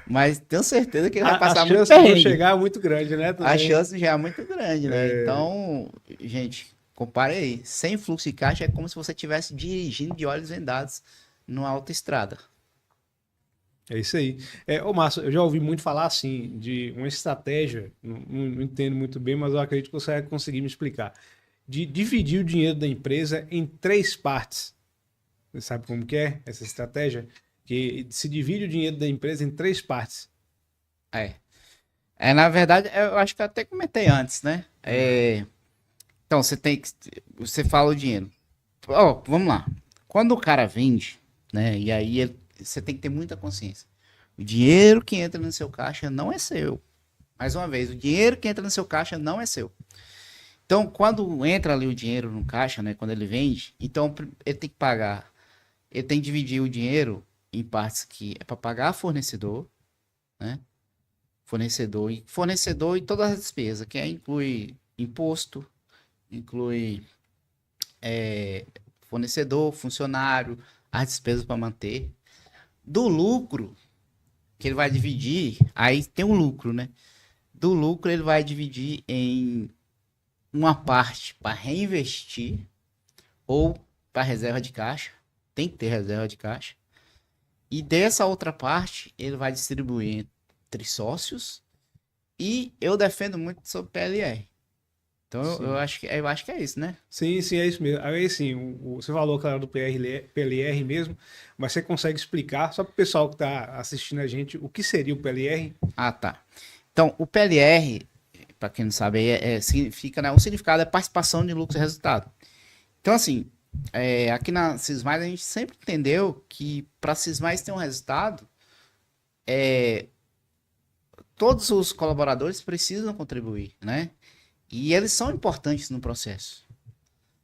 Mas tenho certeza que ele vai passar muito chance de não perrengue. chegar é muito grande, né? A também. chance já é muito grande, né? Então, gente, compare aí. Sem fluxo de caixa é como se você estivesse dirigindo de olhos vendados numa autoestrada. É isso aí. Ô, Márcio, eu já ouvi muito falar assim, de uma estratégia, não entendo muito bem, mas eu acredito que você vai conseguir me explicar. De dividir o dinheiro da empresa em 3 partes. Você sabe como que é essa estratégia? Que se divide o dinheiro da empresa em 3 partes. Na verdade, eu acho que eu até comentei antes, né? Então, você fala o dinheiro. Ó, vamos lá. Quando o cara vende, né? E aí você tem que ter muita consciência. O dinheiro que entra no seu caixa não é seu. Mais uma vez, o dinheiro que entra no seu caixa não é seu. Então, quando entra ali o dinheiro no caixa, né? Quando ele vende, então ele tem que pagar. Ele tem que dividir o dinheiro em partes que é para pagar fornecedor, né? Fornecedor e todas as despesas, que inclui imposto, inclui fornecedor, funcionário, as despesas para manter. Do lucro, que ele vai dividir, aí tem um lucro, né? Do lucro ele vai dividir em uma parte para reinvestir ou para reserva de caixa. Tem que ter reserva de caixa. E dessa outra parte ele vai distribuir entre sócios. E eu defendo muito sobre PLR. Então eu acho que é isso, né? Sim, é isso mesmo. Aí sim, você falou, claro, do PLR mesmo, mas você consegue explicar, só para o pessoal que está assistindo a gente, o que seria o PLR? Ah, tá. Então, o PLR, para quem não sabe, significa, né, o significado é participação de lucro e resultado. Então, assim, aqui na Sysmais a gente sempre entendeu que para a Sysmais ter um resultado, todos os colaboradores precisam contribuir, né? E eles são importantes no processo.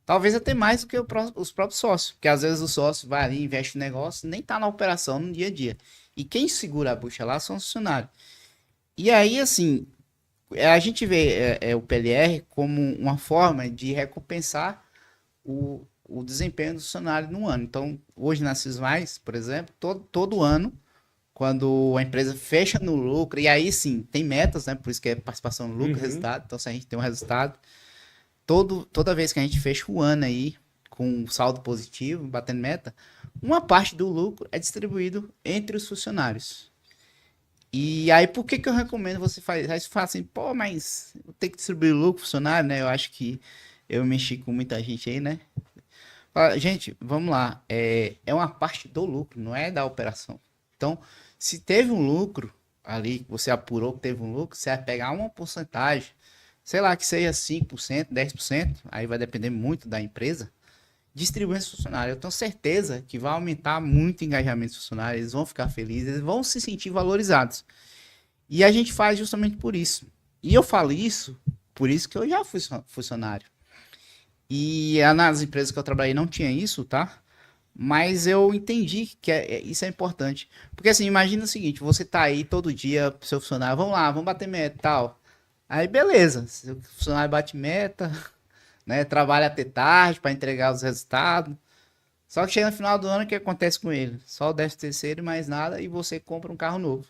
Talvez até mais do que os próprios sócios. Porque às vezes o sócio vai ali, investe no negócio, nem tá na operação no dia a dia. E quem segura a bucha lá são os funcionários. E aí, assim, a gente vê o PLR como uma forma de recompensar o desempenho do funcionário no ano. Então, hoje na Sysmais, por exemplo, todo ano, quando a empresa fecha no lucro, e aí sim, tem metas, né? Por isso que é participação no lucro, resultado. Então, se a gente tem um resultado, toda vez que a gente fecha o ano aí com saldo positivo, batendo meta, uma parte do lucro é distribuído entre os funcionários. E aí, por que eu recomendo você fazer? Aí você fala assim, pô, mas tem que distribuir o lucro funcionário, né? Eu acho que eu mexi com muita gente aí, né? Fala, gente, vamos lá. É uma parte do lucro, não é da operação. Então, se teve um lucro ali, você apurou que teve um lucro, você vai pegar uma porcentagem, sei lá, que seja 5%, 10%, aí vai depender muito da empresa, distribuir esse funcionário. Eu tenho certeza que vai aumentar muito o engajamento dos funcionários, eles vão ficar felizes, eles vão se sentir valorizados. E a gente faz justamente por isso. E eu falo isso, por isso que eu já fui funcionário. E nas empresas que eu trabalhei não tinha isso, tá? Mas eu entendi que isso é importante. Porque assim, imagina o seguinte, você tá aí todo dia, seu funcionário, vamos lá, vamos bater meta e tal. Aí beleza, seu funcionário bate meta, né? Trabalha até tarde para entregar os resultados. Só que chega no final do ano, o que acontece com ele? Só o 13º e mais nada, e você compra um carro novo.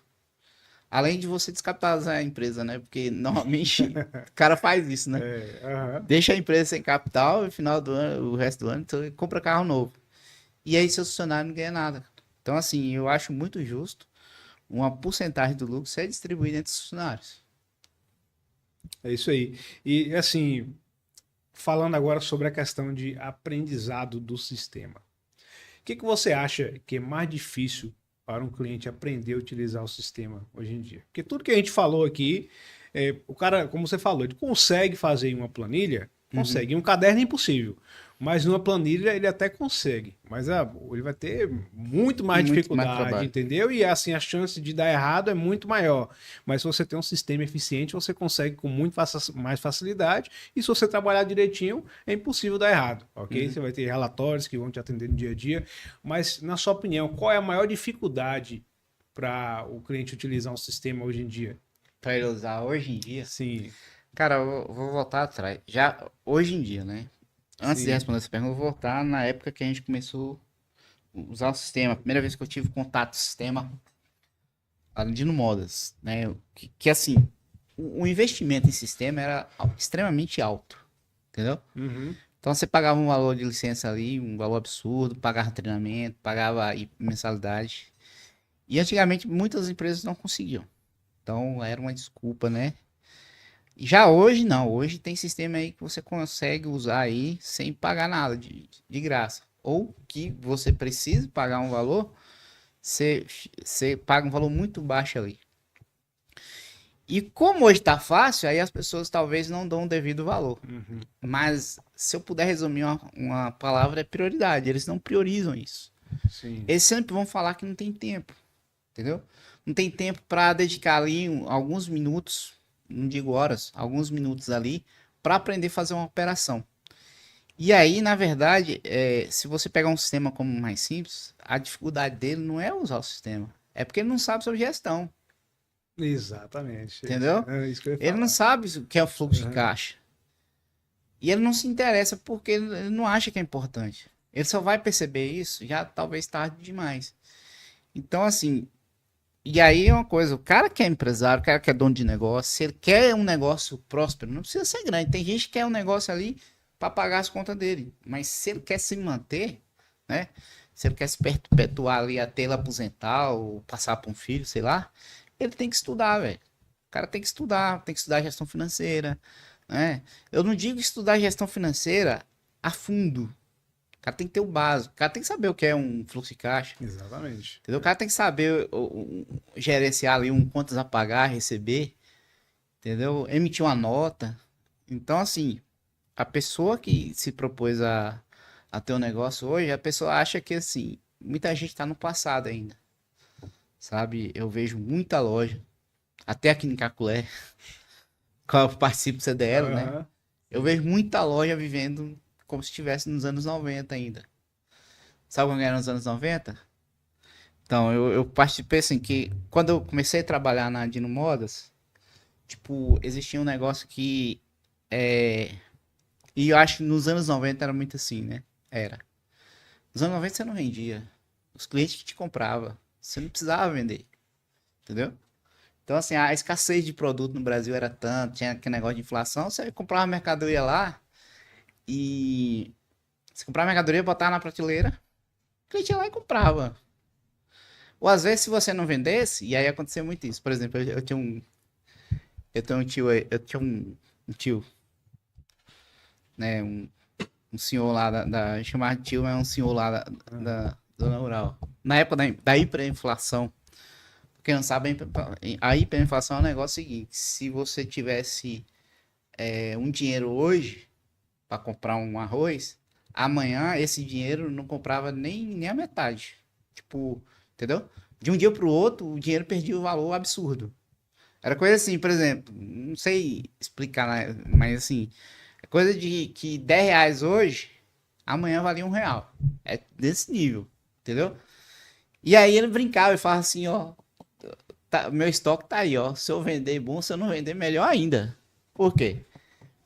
Além de você descapitalizar a empresa, né? Porque normalmente o cara faz isso, né? Deixa a empresa sem capital e no final do ano, o resto do ano, você compra carro novo. E aí seu funcionário não ganha nada. Então, assim, eu acho muito justo uma porcentagem do lucro ser distribuída entre os funcionários. É isso aí. E, assim, falando agora sobre a questão de aprendizado do sistema. O que você acha que é mais difícil para um cliente aprender a utilizar o sistema hoje em dia? Porque tudo que a gente falou aqui, o cara, como você falou, ele consegue fazer uma planilha, Consegue. Em um caderno é impossível. Mas numa planilha ele até consegue. Mas ele vai ter muito mais Muito mais dificuldade, trabalho. entendeu? E assim, a chance de dar errado é muito maior. Mas se você tem um sistema eficiente, você consegue com muito mais facilidade. E se você trabalhar direitinho, é impossível dar errado, ok? Você vai ter relatórios que vão te atender no dia a dia. Mas, na sua opinião, qual é a maior dificuldade para o cliente utilizar um sistema hoje em dia? Pra ele usar hoje em dia. Sim, Cara, eu vou voltar atrás. Já hoje em dia, né? Antes de sim. responder essa pergunta, eu vou voltar na época que a gente começou a usar o sistema. A primeira vez que eu tive contato com o sistema, além de no Modas, né? Que assim, o investimento em sistema era extremamente alto, entendeu? Uhum. Então você pagava um valor de licença ali, um valor absurdo, pagava treinamento, pagava aí mensalidade. E antigamente muitas empresas não conseguiam. Então era uma desculpa, né? E já hoje não, hoje tem sistema aí que você consegue usar aí sem pagar nada, de graça. Ou que você precisa pagar um valor, você paga um valor muito baixo ali. E como hoje tá fácil, aí as pessoas talvez não dão o devido valor. Uhum. Mas se eu puder resumir uma palavra, é prioridade. Eles não priorizam isso. Sim. Eles sempre vão falar que não tem tempo, entendeu? Não tem tempo para dedicar ali alguns minutos, não digo horas, alguns minutos ali para aprender a fazer uma operação. E aí, na verdade, se você pegar um sistema como mais simples, a dificuldade dele não é usar o sistema, é porque ele não sabe sobre gestão, Exatamente. entendeu? É isso que eu ia Ele falar. não sabe o que é o fluxo de Uhum. caixa. E ele não se interessa porque ele não acha que é importante. Ele só vai perceber isso já talvez tarde demais. Então, assim, e aí é uma coisa, o cara que é empresário, o cara que é dono de negócio, se ele quer um negócio próspero, não precisa ser grande. Tem gente que quer um negócio ali para pagar as contas dele. Mas se ele quer se manter, né? Se ele quer se perpetuar ali até ele aposentar ou passar para um filho, sei lá, ele tem que estudar, velho. O cara tem que estudar gestão financeira, né? Eu não digo estudar gestão financeira a fundo. O cara tem que ter o básico. O cara tem que saber o que é um fluxo de caixa. Exatamente. Entendeu? O cara tem que saber gerenciar ali contas a pagar, receber, entendeu? Emitir uma nota. Então, assim, a pessoa que se propôs a ter um negócio hoje, a pessoa acha que, assim, muita gente tá no passado ainda, sabe? Eu vejo muita loja, até aqui em Caculé, qual eu participo do CDL, né? Aham. Eu vejo muita loja vivendo como se estivesse nos anos 90 ainda. Sabe como era nos anos 90? Então, eu participei assim que quando eu comecei a trabalhar na Dino Modas, tipo, existia um negócio que e eu acho que nos anos 90 era muito assim, né? Era. Nos anos 90 você não vendia. Os clientes que te compravam. Você não precisava vender. Entendeu? Então, assim, a escassez de produto no Brasil era tanto, tinha aquele negócio de inflação, você comprava mercadoria lá e você comprava mercadoria, botava na prateleira, o cliente ia lá e comprava. Ou às vezes, se você não vendesse, e aí acontecia muito isso. Por exemplo, eu tinha um. Eu tenho um tio, eu tinha um tio, né? Um senhor lá chamar de tio, mas é um senhor lá da Zona Rural. Na época da hiperinflação. Quem não sabe, a hiperinflação é um negócio seguinte: se você tivesse um dinheiro hoje para comprar um arroz, amanhã esse dinheiro não comprava nem a metade. Tipo, entendeu? De um dia para o outro, o dinheiro perdia o valor absurdo. Era coisa assim, por exemplo, não sei explicar, né, mas assim, é coisa de que R$ 10 hoje, amanhã valia R$ 1. É desse nível, entendeu? E aí ele brincava e falava assim, ó, meu estoque tá aí, ó. Se eu vender bom, se eu não vender, melhor ainda. Por quê?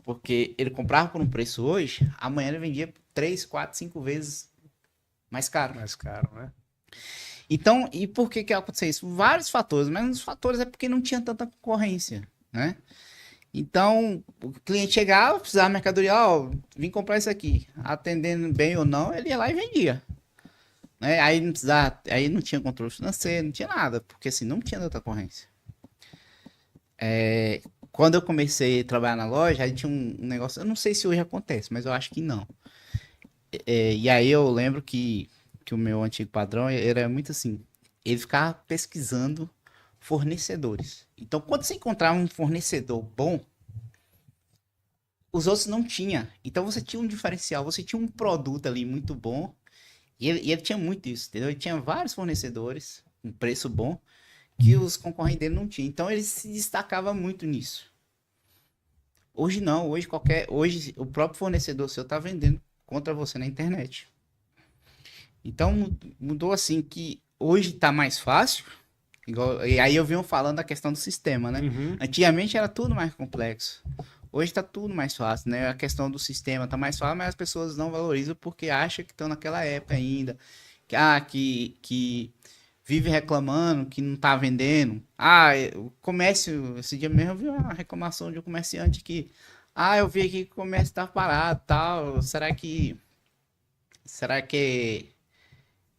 Porque ele comprava por um preço hoje, amanhã ele vendia 3, 4, 5 vezes mais caro. Mais caro, né? Então, e por que aconteceu isso? Vários fatores, mas um dos fatores é porque não tinha tanta concorrência, né? Então, o cliente chegava, precisava de mercadoria, ó, vim comprar isso aqui. Atendendo bem ou não, ele ia lá e vendia. Né? Aí não precisava, aí não tinha controle financeiro, não tinha nada, porque assim, não tinha tanta concorrência. Quando eu comecei a trabalhar na loja, aí tinha um negócio, eu não sei se hoje acontece, mas eu acho que não. E aí eu lembro que o meu antigo padrão era muito assim, ele ficava pesquisando fornecedores. Então, quando você encontrava um fornecedor bom, os outros não tinham. Então você tinha um diferencial, você tinha um produto ali muito bom. E ele tinha muito isso, entendeu? Ele tinha vários fornecedores, um preço bom, que os concorrentes dele não tinham. Então ele se destacava muito nisso. Hoje não, hoje o próprio fornecedor seu tá vendendo contra você na internet. Então mudou assim que hoje tá mais fácil. E aí eu venho falando da questão do sistema, né? Uhum. Antigamente era tudo mais complexo. Hoje tá tudo mais fácil, né? A questão do sistema tá mais fácil, mas as pessoas não valorizam porque acham que estão naquela época ainda. Que vive reclamando, que não tá vendendo. O comércio, esse dia mesmo eu vi uma reclamação de um comerciante que, eu vi aqui que o comércio tá parado, tal. Será que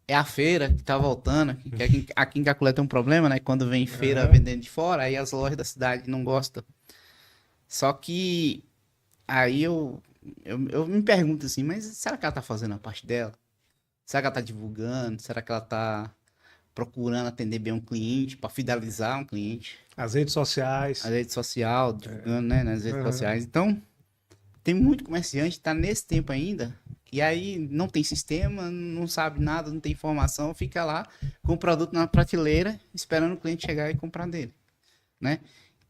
é a feira que tá voltando? Que aqui em Caculé tem um problema, né? Quando vem feira vendendo de fora, aí as lojas da cidade não gostam. Só que aí eu me pergunto assim, mas será que ela tá fazendo a parte dela? Será que ela tá divulgando? Será que ela tá procurando atender bem um cliente, para fidelizar um cliente? As redes sociais. A rede social, divulgando, né, nas redes sociais. Então, tem muito comerciante que tá nesse tempo ainda, e aí não tem sistema, não sabe nada, não tem informação, fica lá com o produto na prateleira, esperando o cliente chegar e comprar dele, né?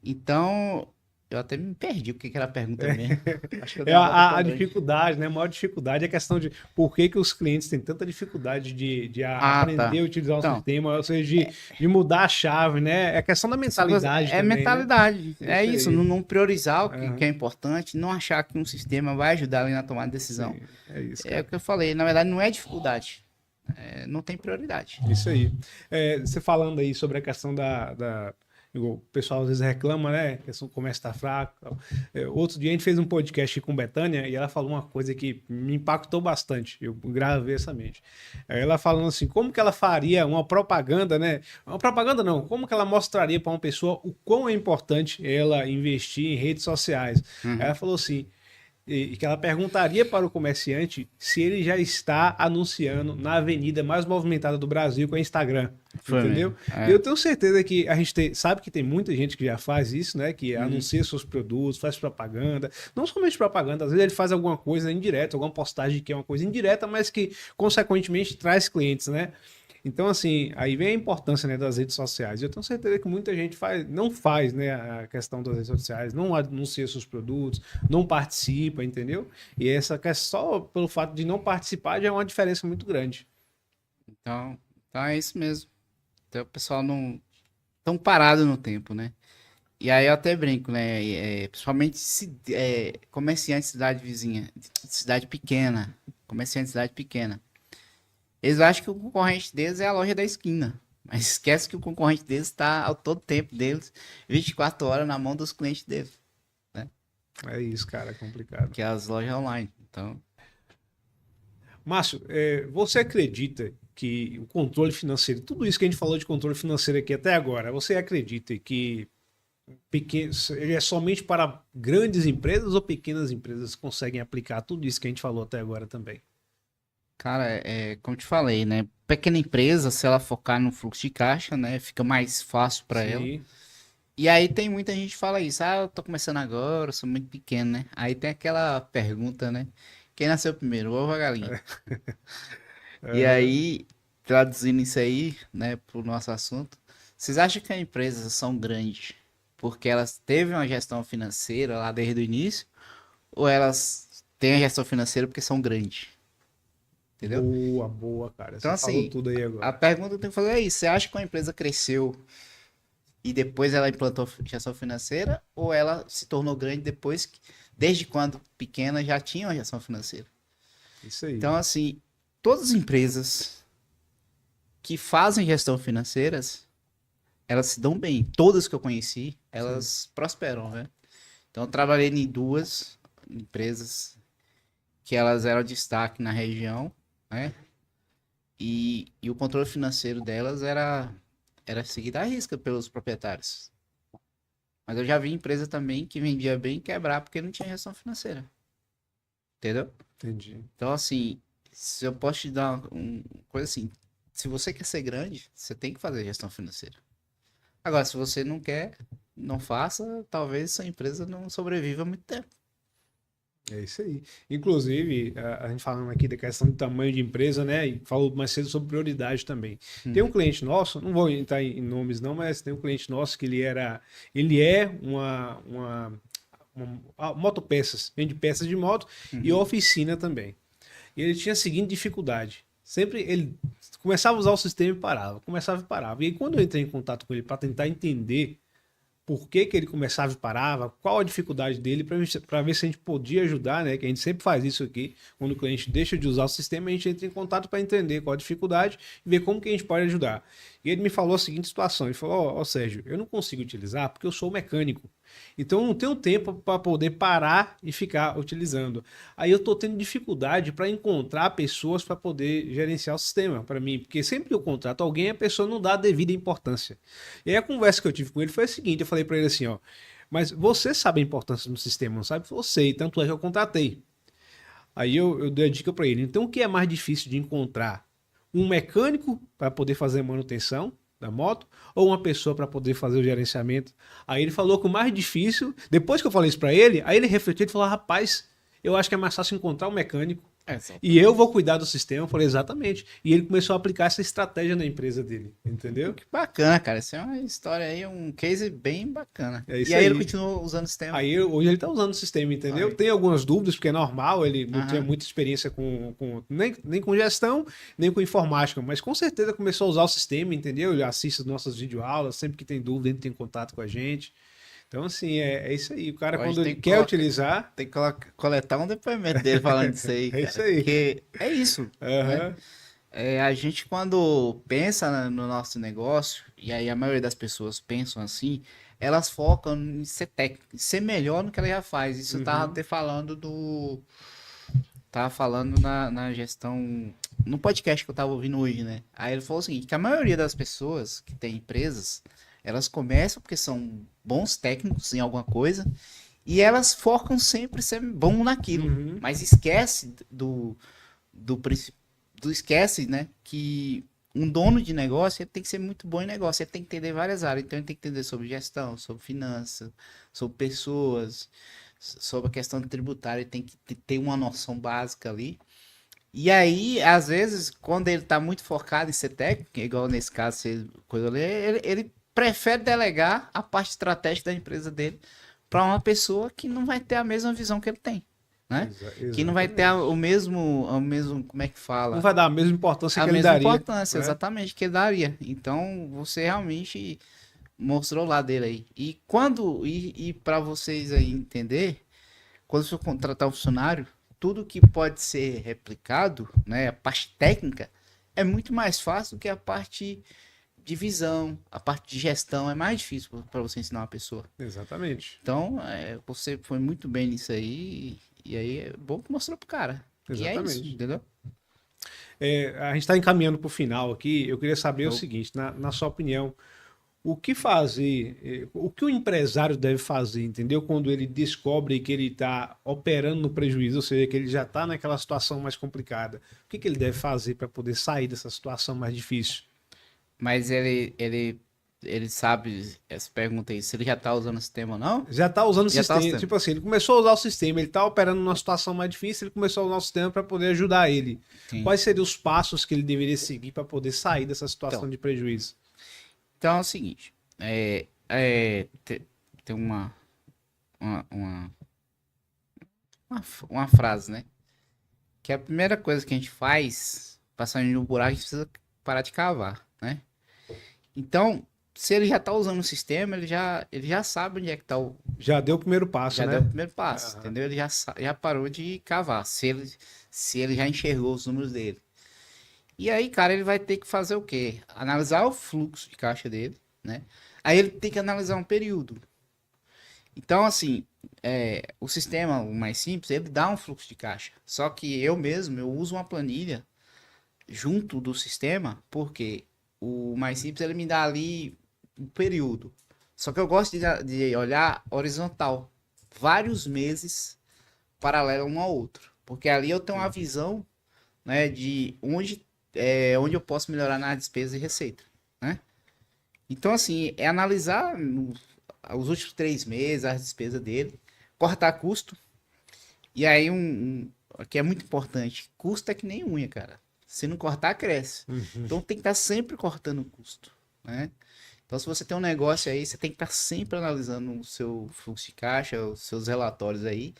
Então, eu até me perdi o que era a pergunta mesmo. Acho que eu dei uma volta A tão grande. dificuldade, né? A maior dificuldade é a questão de por que que os clientes têm tanta dificuldade de aprender Tá. a utilizar o Então, sistema, ou seja, de mudar a chave, né? É a questão da mentalidade é também, mentalidade. É Isso isso, aí. não priorizar o Aham. que é importante, não achar que um sistema vai ajudar ali na tomada de decisão. Sim, é isso, É cara. o que eu falei, na verdade não é dificuldade. Não tem prioridade. Isso aí. Você falando aí sobre a questão igual o pessoal às vezes reclama, né? Que o comércio está fraco. Tal. Outro dia a gente fez um podcast com Betânia e ela falou uma coisa que me impactou bastante. Eu gravei essa mente. Ela falando assim, como que ela faria uma propaganda, né? Uma propaganda não, como que ela mostraria para uma pessoa o quão é importante ela investir em redes sociais. Ela falou assim, e que ela perguntaria para o comerciante se ele já está anunciando na avenida mais movimentada do Brasil, com o Instagram. Foi Entendeu? mesmo. E eu tenho certeza que a gente sabe que tem muita gente que já faz isso, né? Que anuncia seus produtos, faz propaganda. Não somente propaganda, às vezes ele faz alguma coisa indireta, alguma postagem que é uma coisa indireta, mas que consequentemente traz clientes, né? Então, assim, aí vem a importância, né, das redes sociais. Eu tenho certeza que muita gente não faz, né, a questão das redes sociais, não anuncia seus produtos, não participa, entendeu? E essa só pelo fato de não participar já é uma diferença muito grande. Então é isso mesmo. Então o pessoal não tão parado no tempo, né? E aí eu até brinco, né? Principalmente comerciante de cidade vizinha, cidade pequena, comerciante de cidade pequena. Eles acham que o concorrente deles é a loja da esquina. Mas esquece que o concorrente deles está ao todo tempo deles, 24 horas na mão dos clientes deles, né? É isso, cara, é complicado. Que é as lojas online. Então, Márcio, você acredita que o controle financeiro, tudo isso que a gente falou de controle financeiro aqui até agora, você acredita que ele é somente para grandes empresas ou pequenas empresas conseguem aplicar tudo isso que a gente falou até agora também? cara, como te falei, né? Pequena empresa, se ela focar no fluxo de caixa, né? Fica mais fácil para ela. Sim. E aí tem muita gente que fala isso, eu tô começando agora, eu sou muito pequeno, né? Aí tem aquela pergunta, né? Quem nasceu primeiro, o ovo ou a galinha? E aí, traduzindo isso aí, né, pro nosso assunto, vocês acham que as empresas são grandes porque elas teve uma gestão financeira lá desde o início, ou elas têm a gestão financeira porque são grandes? Entendeu? Boa, cara. Então, Você falou assim, tudo aí a agora. pergunta que eu tenho que fazer é isso: você acha que uma empresa cresceu e depois ela implantou gestão financeira, ou ela se tornou grande depois que, desde quando pequena, já tinha uma gestão financeira? Isso aí. Então, assim, todas as empresas que fazem gestão financeiras, elas se dão bem. Todas que eu conheci, elas prosperam, né? Então, eu trabalhei em duas empresas que elas eram destaque na região, né? E o controle financeiro delas era seguido à risca pelos proprietários. Mas eu já vi empresa também que vendia bem e quebrar porque não tinha gestão financeira. Entendeu? Entendi. Então, assim, se eu posso te dar uma coisa assim, se você quer ser grande, você tem que fazer gestão financeira. Agora, se você não quer, não faça, talvez sua empresa não sobreviva muito tempo. É isso aí. Inclusive, a gente falando aqui da questão de tamanho de empresa, né? E falou mais cedo sobre prioridade também. Tem um cliente nosso, não vou entrar em nomes não, mas tem um cliente nosso que ele é uma motopeças, vende peças de moto e oficina também. E ele tinha a seguinte dificuldade. Sempre ele começava a usar o sistema e parava, começava e parava. E aí, quando eu entrei em contato com ele para tentar entender por que, que ele começava e parava, qual a dificuldade dele, para ver se a gente podia ajudar, né? Que a gente sempre faz isso aqui, quando o cliente deixa de usar o sistema, a gente entra em contato para entender qual a dificuldade e ver como que a gente pode ajudar. E ele me falou a seguinte situação, ele falou, ó, Sérgio, eu não consigo utilizar porque eu sou mecânico, então eu não tenho tempo para poder parar e ficar utilizando. Aí eu estou tendo dificuldade para encontrar pessoas para poder gerenciar o sistema para mim, porque sempre que eu contrato alguém, a pessoa não dá a devida importância. E aí a conversa que eu tive com ele foi a seguinte, eu falei para ele assim, ó, mas você sabe a importância do sistema, não sabe? Eu sei, tanto é que eu contratei. Aí eu dei a dica para ele, então o que é mais difícil de encontrar? Um mecânico para poder fazer a manutenção da moto ou uma pessoa para poder fazer o gerenciamento? Aí ele falou que o mais difícil, depois que eu falei isso para ele, aí ele refletiu e falou, rapaz, eu acho que é mais fácil encontrar um mecânico e eu vou cuidar do sistema. Eu falei, exatamente. E ele começou a aplicar essa estratégia na empresa dele, entendeu? Que bacana, cara. Isso é uma história aí, um case bem bacana. É isso e aí aí. ele continuou usando o sistema. Aí hoje ele está usando o sistema, entendeu? Aí. Tem algumas dúvidas, porque é normal, ele não Aham. tinha muita experiência nem com gestão, nem com informática, mas com certeza começou a usar o sistema, entendeu? Ele assiste as nossas videoaulas, sempre que tem dúvida, ele tem contato com a gente. Então, assim, é isso aí. O cara, Agora a gente quando tem ele que quer colocar- utilizar, Tem que coletar um depoimento dele falando disso aí, É cara. isso aí. Porque é isso, né? aham, A gente quando pensa no nosso negócio, e aí a maioria das pessoas pensam assim, elas focam em ser técnico, em ser melhor no que ela já faz. Isso eu tava até falando Tava falando na gestão, no podcast que eu tava ouvindo hoje, né? Aí ele falou o seguinte, que a maioria das pessoas que tem empresas, elas começam porque são bons técnicos em alguma coisa, e elas focam sempre ser bom naquilo, mas esquece esquece, né, que um dono de negócio ele tem que ser muito bom em negócio, ele tem que entender várias áreas, então ele tem que entender sobre gestão, sobre finanças, sobre pessoas, sobre a questão tributária, ele tem que ter uma noção básica ali. E aí, às vezes, quando ele tá muito focado em ser técnico, igual nesse caso, coisa ali, ele prefere delegar a parte estratégica da empresa dele para uma pessoa que não vai ter a mesma visão que ele tem, né? Que não vai ter o mesmo, como é que fala? não vai dar a mesma importância A que ele mesma daria. importância, né? exatamente, que ele daria. Então, você realmente mostrou lá dele aí. E para vocês aí entender, quando você contratar um funcionário, tudo que pode ser replicado, né, a parte técnica, é muito mais fácil do que a parte de visão, a parte de gestão é mais difícil para você ensinar uma pessoa. Exatamente. Então, você foi muito bem nisso aí, e aí é bom que mostrou pro cara. E é isso, Exatamente. entendeu? A gente está encaminhando para o final aqui. Eu queria saber o Show. seguinte, na sua opinião, o que fazer, o que o empresário deve fazer, entendeu? Quando ele descobre que ele está operando no prejuízo, ou seja, que ele já está naquela situação mais complicada. O que ele deve fazer para poder sair dessa situação mais difícil? Mas ele sabe, essa pergunta aí, se ele já tá usando o sistema ou não? Já está usando o Já tá sistema. o sistema. Tipo assim, ele começou a usar o sistema, ele está operando numa situação mais difícil, ele começou a usar o sistema para poder ajudar ele. Sim. Quais seriam os passos que ele deveria seguir para poder sair dessa situação Então. de prejuízo? Então é o seguinte, tem uma frase, né? Que a primeira coisa que a gente faz, pra sair no buraco, a gente precisa parar de cavar, né? Então, se ele já tá usando o sistema, ele já sabe onde é que tá Já deu o primeiro passo, já né? deu o primeiro passo, Aham. entendeu? Ele já parou de cavar, se ele já enxergou os números dele. E aí, cara, ele vai ter que fazer o quê? Analisar o fluxo de caixa dele, né? Aí ele tem que analisar um período. Então, assim, o sistema, o mais simples, ele dá um fluxo de caixa. Só que eu uso uma planilha junto do sistema, porque o mais simples, ele me dá ali um período. Só que eu gosto de olhar horizontal. Vários meses paralelo um ao outro. Porque ali eu tenho uma visão, né, de onde eu posso melhorar na despesa e receita, né? Então, assim, é analisar os últimos 3 meses, as despesas dele, cortar custo E aí, que é muito importante, custo é que nem unha, cara. Se não cortar, cresce. Então tem que estar sempre cortando o custo, né? Então, se você tem um negócio aí, você tem que estar sempre analisando o seu fluxo de caixa, os seus relatórios aí,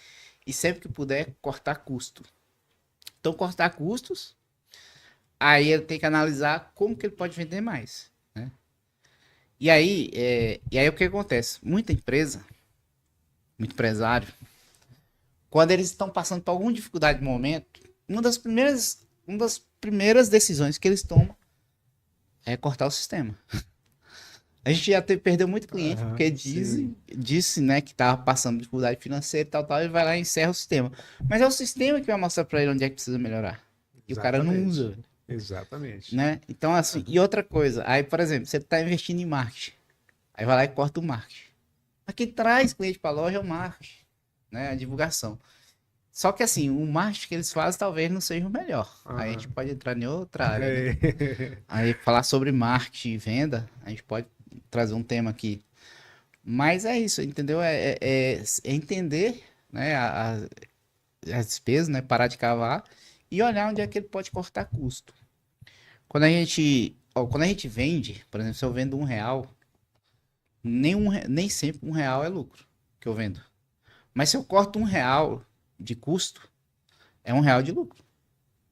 e sempre que puder, cortar custo. Então, cortar custos, aí ele tem que analisar como que ele pode vender mais, né? E aí o que acontece? Muita empresa, muito empresário, quando eles estão passando por alguma dificuldade no momento, uma das primeiras decisões que eles tomam é cortar o sistema. A gente já perdeu muito cliente porque disse, né, que tava passando dificuldade financeira e tal, e vai lá e encerra o sistema. Mas é o sistema que vai mostrar para ele onde é que precisa melhorar. E o cara não usa. Exatamente. Né? Então, assim, e outra coisa, aí, por exemplo, você tá investindo em marketing, aí vai lá e corta o marketing. Mas quem traz cliente para a loja é o marketing, né, a divulgação. Só que, assim, o marketing que eles fazem talvez não seja o melhor. Aí a gente pode entrar em outra área, né? Aí falar sobre marketing e venda, a gente pode trazer um tema aqui. Mas é isso, entendeu? É entender, né, as despesas, né, parar de cavar e olhar onde é que ele pode cortar custo. Quando a gente vende, por exemplo, se eu vendo R$1, nem sempre R$1 é lucro que eu vendo. Mas se eu corto R$1 de custo, é R$1 de lucro.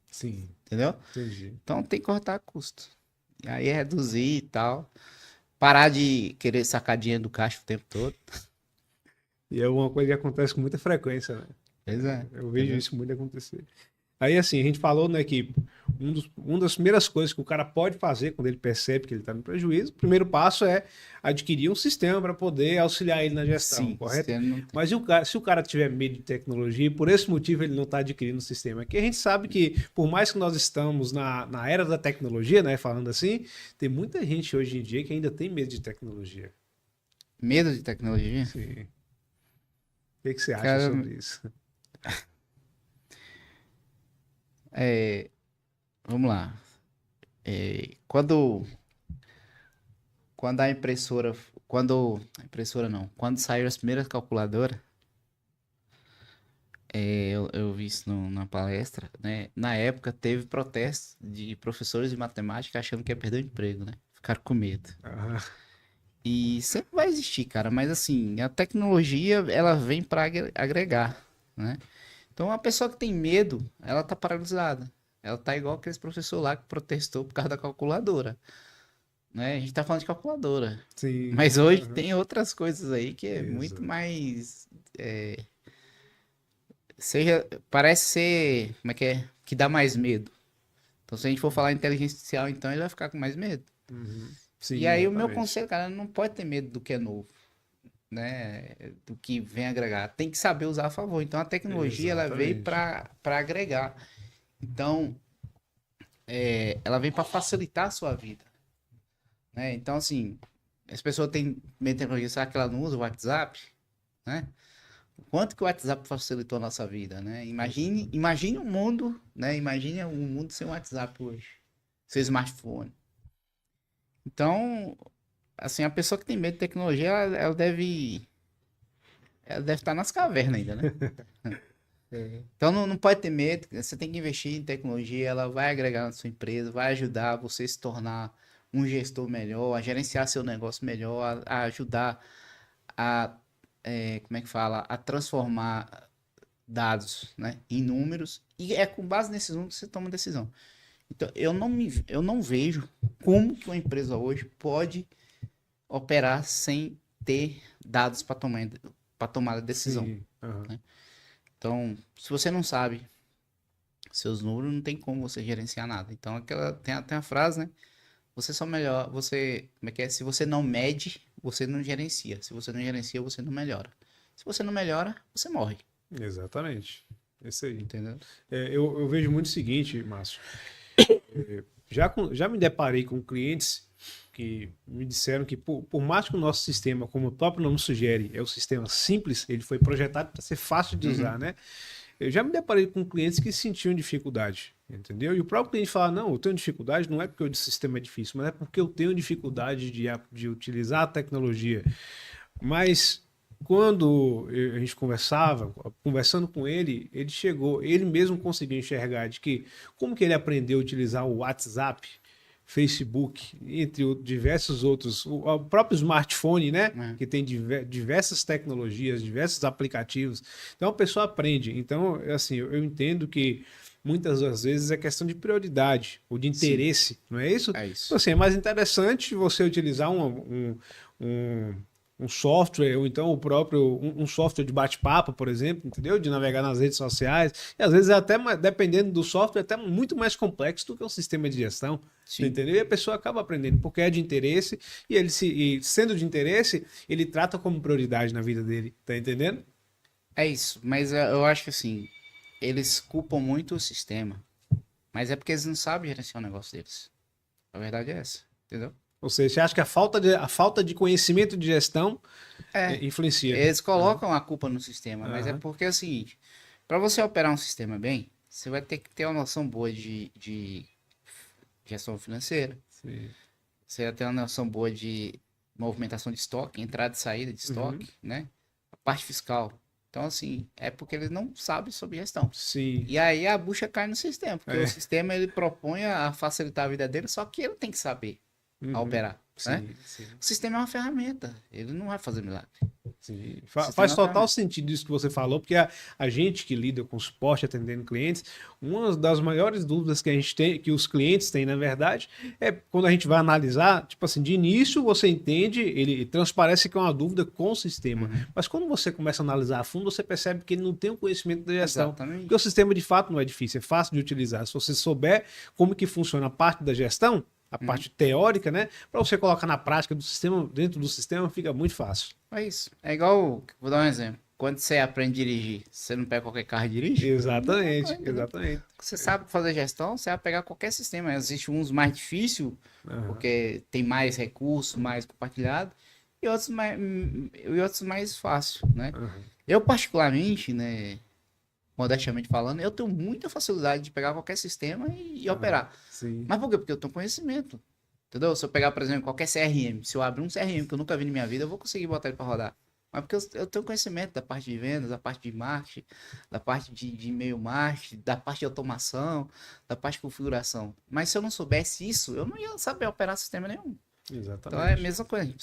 Sim. Entendeu? Entendi. Então tem que cortar custo. E aí é reduzir e tal. Parar de querer sacar dinheiro do caixa o tempo todo. E é uma coisa que acontece com muita frequência, né? Pois é. Eu vejo isso muito acontecer. Aí, assim, a gente falou, né, que uma das primeiras coisas que o cara pode fazer quando ele percebe que ele está no prejuízo, o primeiro passo é adquirir um sistema para poder auxiliar ele na gestão, Sim, correto? não... Mas se o cara tiver medo de tecnologia, e por esse motivo ele não está adquirindo um sistema, que a gente sabe que, por mais que nós estamos na era da tecnologia, né, falando assim, tem muita gente hoje em dia que ainda tem medo de tecnologia. Medo de tecnologia? Sim. O que você acha sobre isso? Vamos lá. Quando a impressora. Quando saíram as primeiras calculadoras, eu vi isso na palestra, né? Na época teve protestos de professores de matemática achando que ia perder o emprego, né? Ficaram com medo. E sempre vai existir, cara, mas assim, a tecnologia, ela vem para agregar, né? Então, a pessoa que tem medo, ela tá paralisada. Ela tá igual aqueles professor lá que protestou por causa da calculadora, né? A gente tá falando de calculadora. Sim. Mas hoje tem outras coisas aí que é muito mais... parece ser... Como é que é? Que dá mais medo. Então, se a gente for falar em inteligência artificial, então ele vai ficar com mais medo. Sim, e aí, exatamente. o meu conselho, cara, não pode ter medo do que é novo, né? Do que vem agregar. Tem que saber usar a favor. Então, a tecnologia, ela veio para agregar. Então, ela vem para facilitar a sua vida, né? Então, assim, as pessoas têm medo de tecnologia, será que ela não usa o WhatsApp, né? O quanto que o WhatsApp facilitou a nossa vida, né? Imagine um mundo, né? Imagine um mundo sem WhatsApp hoje, sem smartphone. Então, assim, a pessoa que tem medo de tecnologia, ela deve estar nas cavernas ainda, né? Então não pode ter medo, você tem que investir em tecnologia, ela vai agregar na sua empresa, vai ajudar você a se tornar um gestor melhor, a gerenciar seu negócio melhor, a ajudar como é que fala? A transformar dados, né, em números, e é com base nesses números que você toma decisão. Então, eu não vejo como que uma empresa hoje pode operar sem ter dados para tomar a decisão. Né? Então, se você não sabe seus números, não tem como você gerenciar nada. Então, tem a frase, né? Como é que é? Se você não mede, você não gerencia. Se você não gerencia, você não melhora. Se você não melhora, você morre. Exatamente. Isso aí. Entendeu? Eu vejo muito o seguinte, Márcio. Já me deparei com clientes que me disseram que, por mais que o nosso sistema, como o próprio nome sugere, é um sistema simples, ele foi projetado para ser fácil de usar, né? Eu já me deparei com clientes que sentiam dificuldade, entendeu? E o próprio cliente fala, não, eu tenho dificuldade, não é porque o sistema é difícil, mas é porque eu tenho dificuldade de utilizar a tecnologia. Mas quando a gente conversando com ele, ele chegou, ele mesmo conseguiu enxergar de que como que ele aprendeu a utilizar o WhatsApp, Facebook, entre diversos outros, o próprio smartphone, né? É. Que tem diversas tecnologias, diversos aplicativos. Então a pessoa aprende. Então, assim, eu entendo que muitas das vezes é questão de prioridade ou de Sim, interesse, não é isso? é Tipo isso. assim, é mais interessante você utilizar um, um software, ou então o próprio um software de bate-papo, por exemplo, entendeu? De navegar nas redes sociais. E às vezes é até, dependendo do software, é até muito mais complexo do que um sistema de gestão. Sim, Entendeu? E a pessoa acaba aprendendo porque é de interesse, e ele e sendo de interesse, ele trata como prioridade na vida dele. Tá entendendo? é isso. Mas eu acho que assim, eles culpam muito o sistema. Mas é porque eles não sabem gerenciar o negócio deles. A verdade é essa, entendeu? Ou seja, você acha que a falta de conhecimento de gestão É, influencia? eles Aham. colocam a culpa no sistema, mas é Aham. porque é o seguinte, para você operar um sistema bem, você vai ter que ter uma noção boa de gestão financeira, Sim. você vai ter uma noção boa de movimentação de estoque, entrada e saída de Uhum. estoque, né? A parte fiscal. Então, assim, é porque eles não sabem sobre gestão. Sim. E aí a bucha cai no sistema, porque o É. sistema ele propõe a facilitar a vida dele, só que ele tem que saber a Uhum. operar, né? Sim, sim. O sistema é uma ferramenta, ele não vai fazer milagre. Sim. O sistema é Faz uma total ferramenta. sentido isso que você falou, porque a gente que lida com suporte, atendendo clientes, uma das maiores dúvidas que a gente tem, que os clientes têm, na verdade, é quando a gente vai analisar, tipo assim, de início você entende, ele transparece que é uma dúvida com o sistema, Uhum. mas quando você começa a analisar a fundo, você percebe que ele não tem o conhecimento da gestão, porque o Exatamente. sistema de fato não é difícil, é fácil de utilizar. Se você souber como que funciona a parte da gestão, a Uhum. parte teórica, né? Para você colocar na prática do sistema, dentro do sistema, fica muito fácil. É isso. É igual, vou dar um exemplo. Quando você aprende a dirigir, você não pega qualquer carro e dirige? Mesma Exatamente, coisa, entendeu? exatamente. Você sabe fazer gestão, você vai pegar qualquer sistema. Existem uns mais difíceis, Aham, porque tem mais recursos, mais compartilhado, e outros mais fácil, né? aham. Eu, particularmente, né, modestamente falando, eu tenho muita facilidade de pegar qualquer sistema e Aham, operar. sim. Mas por quê? Porque eu tenho conhecimento. Entendeu? Se eu pegar, por exemplo, qualquer CRM, se eu abrir um CRM que eu nunca vi na minha vida, eu vou conseguir botar ele para rodar. Mas porque eu tenho conhecimento da parte de vendas, da parte de marketing, da parte de e-mail marketing, da parte de automação, da parte de configuração. Mas se eu não soubesse isso, eu não ia saber operar sistema nenhum. Então é a Exatamente. mesma coisa.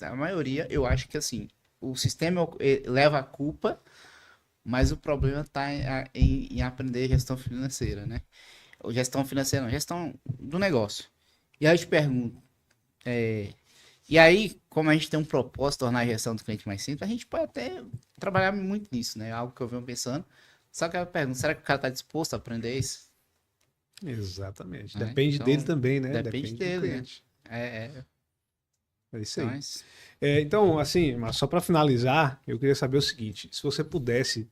A maioria, eu acho que assim, o sistema leva a culpa, mas o problema está em aprender gestão financeira, né? Ou gestão financeira, não, gestão do negócio. E aí eu te pergunto, e aí, como a gente tem um propósito de tornar a gestão do cliente mais simples, a gente pode até trabalhar muito nisso, né? Algo que eu venho pensando. Só que eu pergunto, será que o cara está disposto a aprender isso? Exatamente. Né? Depende dele Então, também, né? depende Depende do dele, né? cliente. É. É isso Então, aí. Então, assim, mas só para finalizar, eu queria saber o seguinte: se você pudesse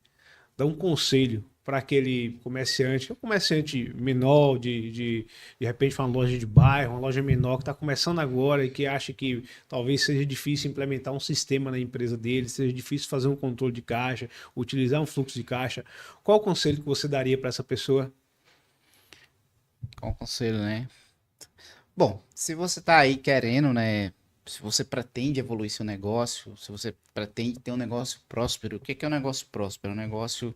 dar um conselho para aquele comerciante, um comerciante menor, de repente uma loja de bairro, uma loja menor que está começando agora e que acha que talvez seja difícil implementar um sistema na empresa dele, seja difícil fazer um controle de caixa, utilizar um fluxo de caixa, qual o conselho que você daria para essa pessoa? qual o conselho, né? Bom, se você tá aí querendo, né? Se você pretende evoluir seu negócio, se você pretende ter um negócio próspero, o que que é um negócio próspero? É um negócio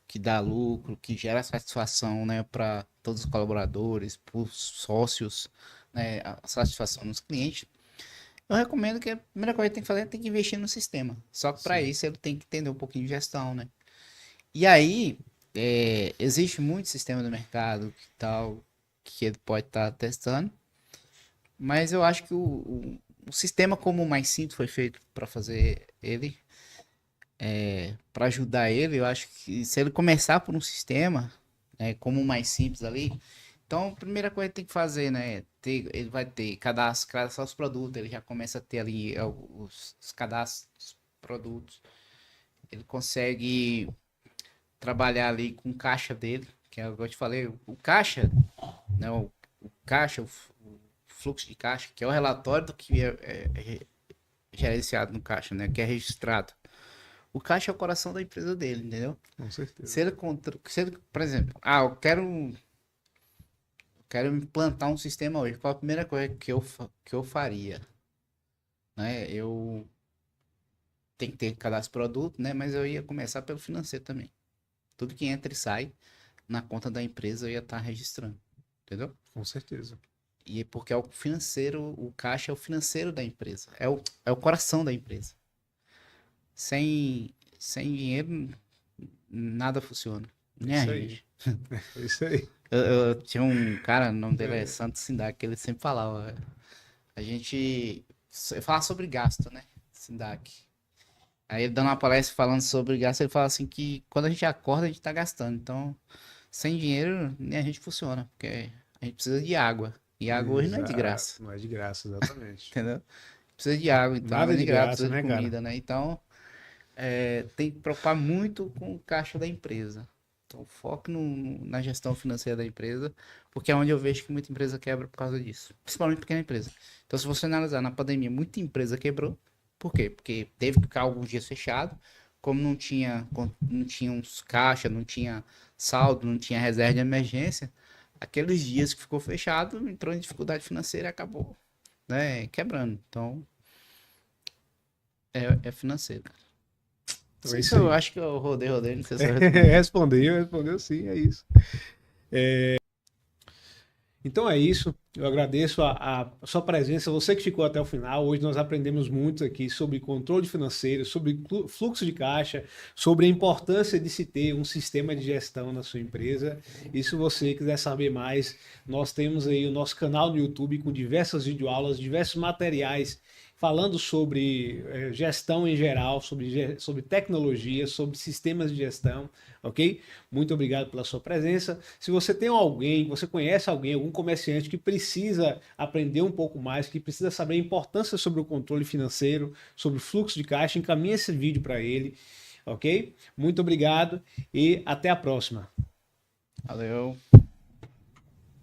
que dá lucro, que gera satisfação, né, para todos os colaboradores, para os sócios, né, a satisfação nos clientes. Eu recomendo que a primeira coisa que tem que fazer é tem que investir no sistema. Só que para Sim, isso ele tem que entender um pouquinho de gestão, né? E aí, existe muito sistema do mercado que tal que ele pode estar testando. Mas eu acho que o sistema como o mais simples foi feito para fazer ele, para ajudar ele, eu acho que se ele começar por um sistema, né, como o mais simples ali, então a primeira coisa que tem que fazer, né, ele vai ter cadastrar os produtos, ele já começa a ter ali os cadastros dos produtos, ele consegue trabalhar ali com o caixa dele, que é o que eu te falei, o caixa, né, o caixa, o fluxo de caixa, que é o relatório do que é gerenciado no caixa, né? Que é registrado. O caixa é o coração da empresa dele, entendeu? com certeza. Se ele, por exemplo, eu quero implantar um sistema hoje. Qual a primeira coisa que eu faria? Né? Eu tem que ter cadastro de produto, né? Mas eu ia começar pelo financeiro também. Tudo que entra e sai na conta da empresa eu ia estar registrando, entendeu? Com certeza. E porque é o financeiro, o caixa é o financeiro da empresa, é o coração da empresa. Sem dinheiro, nada funciona. Nem a Isso aí. gente. É isso aí. Eu tinha um cara, o nome dele é Santos Sindak, que ele sempre falava. A gente fala sobre gasto, né? Sindak. Aí ele dando uma palestra falando sobre gasto, ele fala assim que quando a gente acorda, a gente tá gastando. Então, sem dinheiro, nem a gente funciona, porque a gente precisa de água. E água hoje não é de graça, Não é de graça, exatamente. entendeu? Precisa de água, então Nada água é de de graça, graça, precisa de né, cara? comida, né? Então, tem que preocupar muito com o caixa da empresa. Então, foque na gestão financeira da empresa, porque é onde eu vejo que muita empresa quebra por causa disso. Principalmente pequena empresa. Então, se você analisar na pandemia, muita empresa quebrou. Por quê? Porque teve que ficar alguns dias fechado, como não tinha uns caixa, não tinha saldo, não tinha reserva de emergência, aqueles dias que ficou fechado, entrou em dificuldade financeira e acabou, né, quebrando. Então, é financeiro, cara. Então é Isso isso eu aí. acho que eu rodei, não sei se eu respondi. Respondeu sim, é isso. Então é isso. Eu agradeço a sua presença, você que ficou até o final. Hoje nós aprendemos muito aqui sobre controle financeiro, sobre fluxo de caixa, sobre a importância de se ter um sistema de gestão na sua empresa. E se você quiser saber mais, nós temos aí o nosso canal no YouTube com diversas videoaulas, diversos materiais falando sobre gestão em geral, sobre tecnologia, sobre sistemas de gestão, ok? Muito obrigado pela sua presença. Se você tem alguém, você conhece alguém, algum comerciante que precisa aprender um pouco mais, que precisa saber a importância sobre o controle financeiro, sobre o fluxo de caixa, encaminhe esse vídeo para ele, ok? Muito obrigado e até a próxima. Valeu.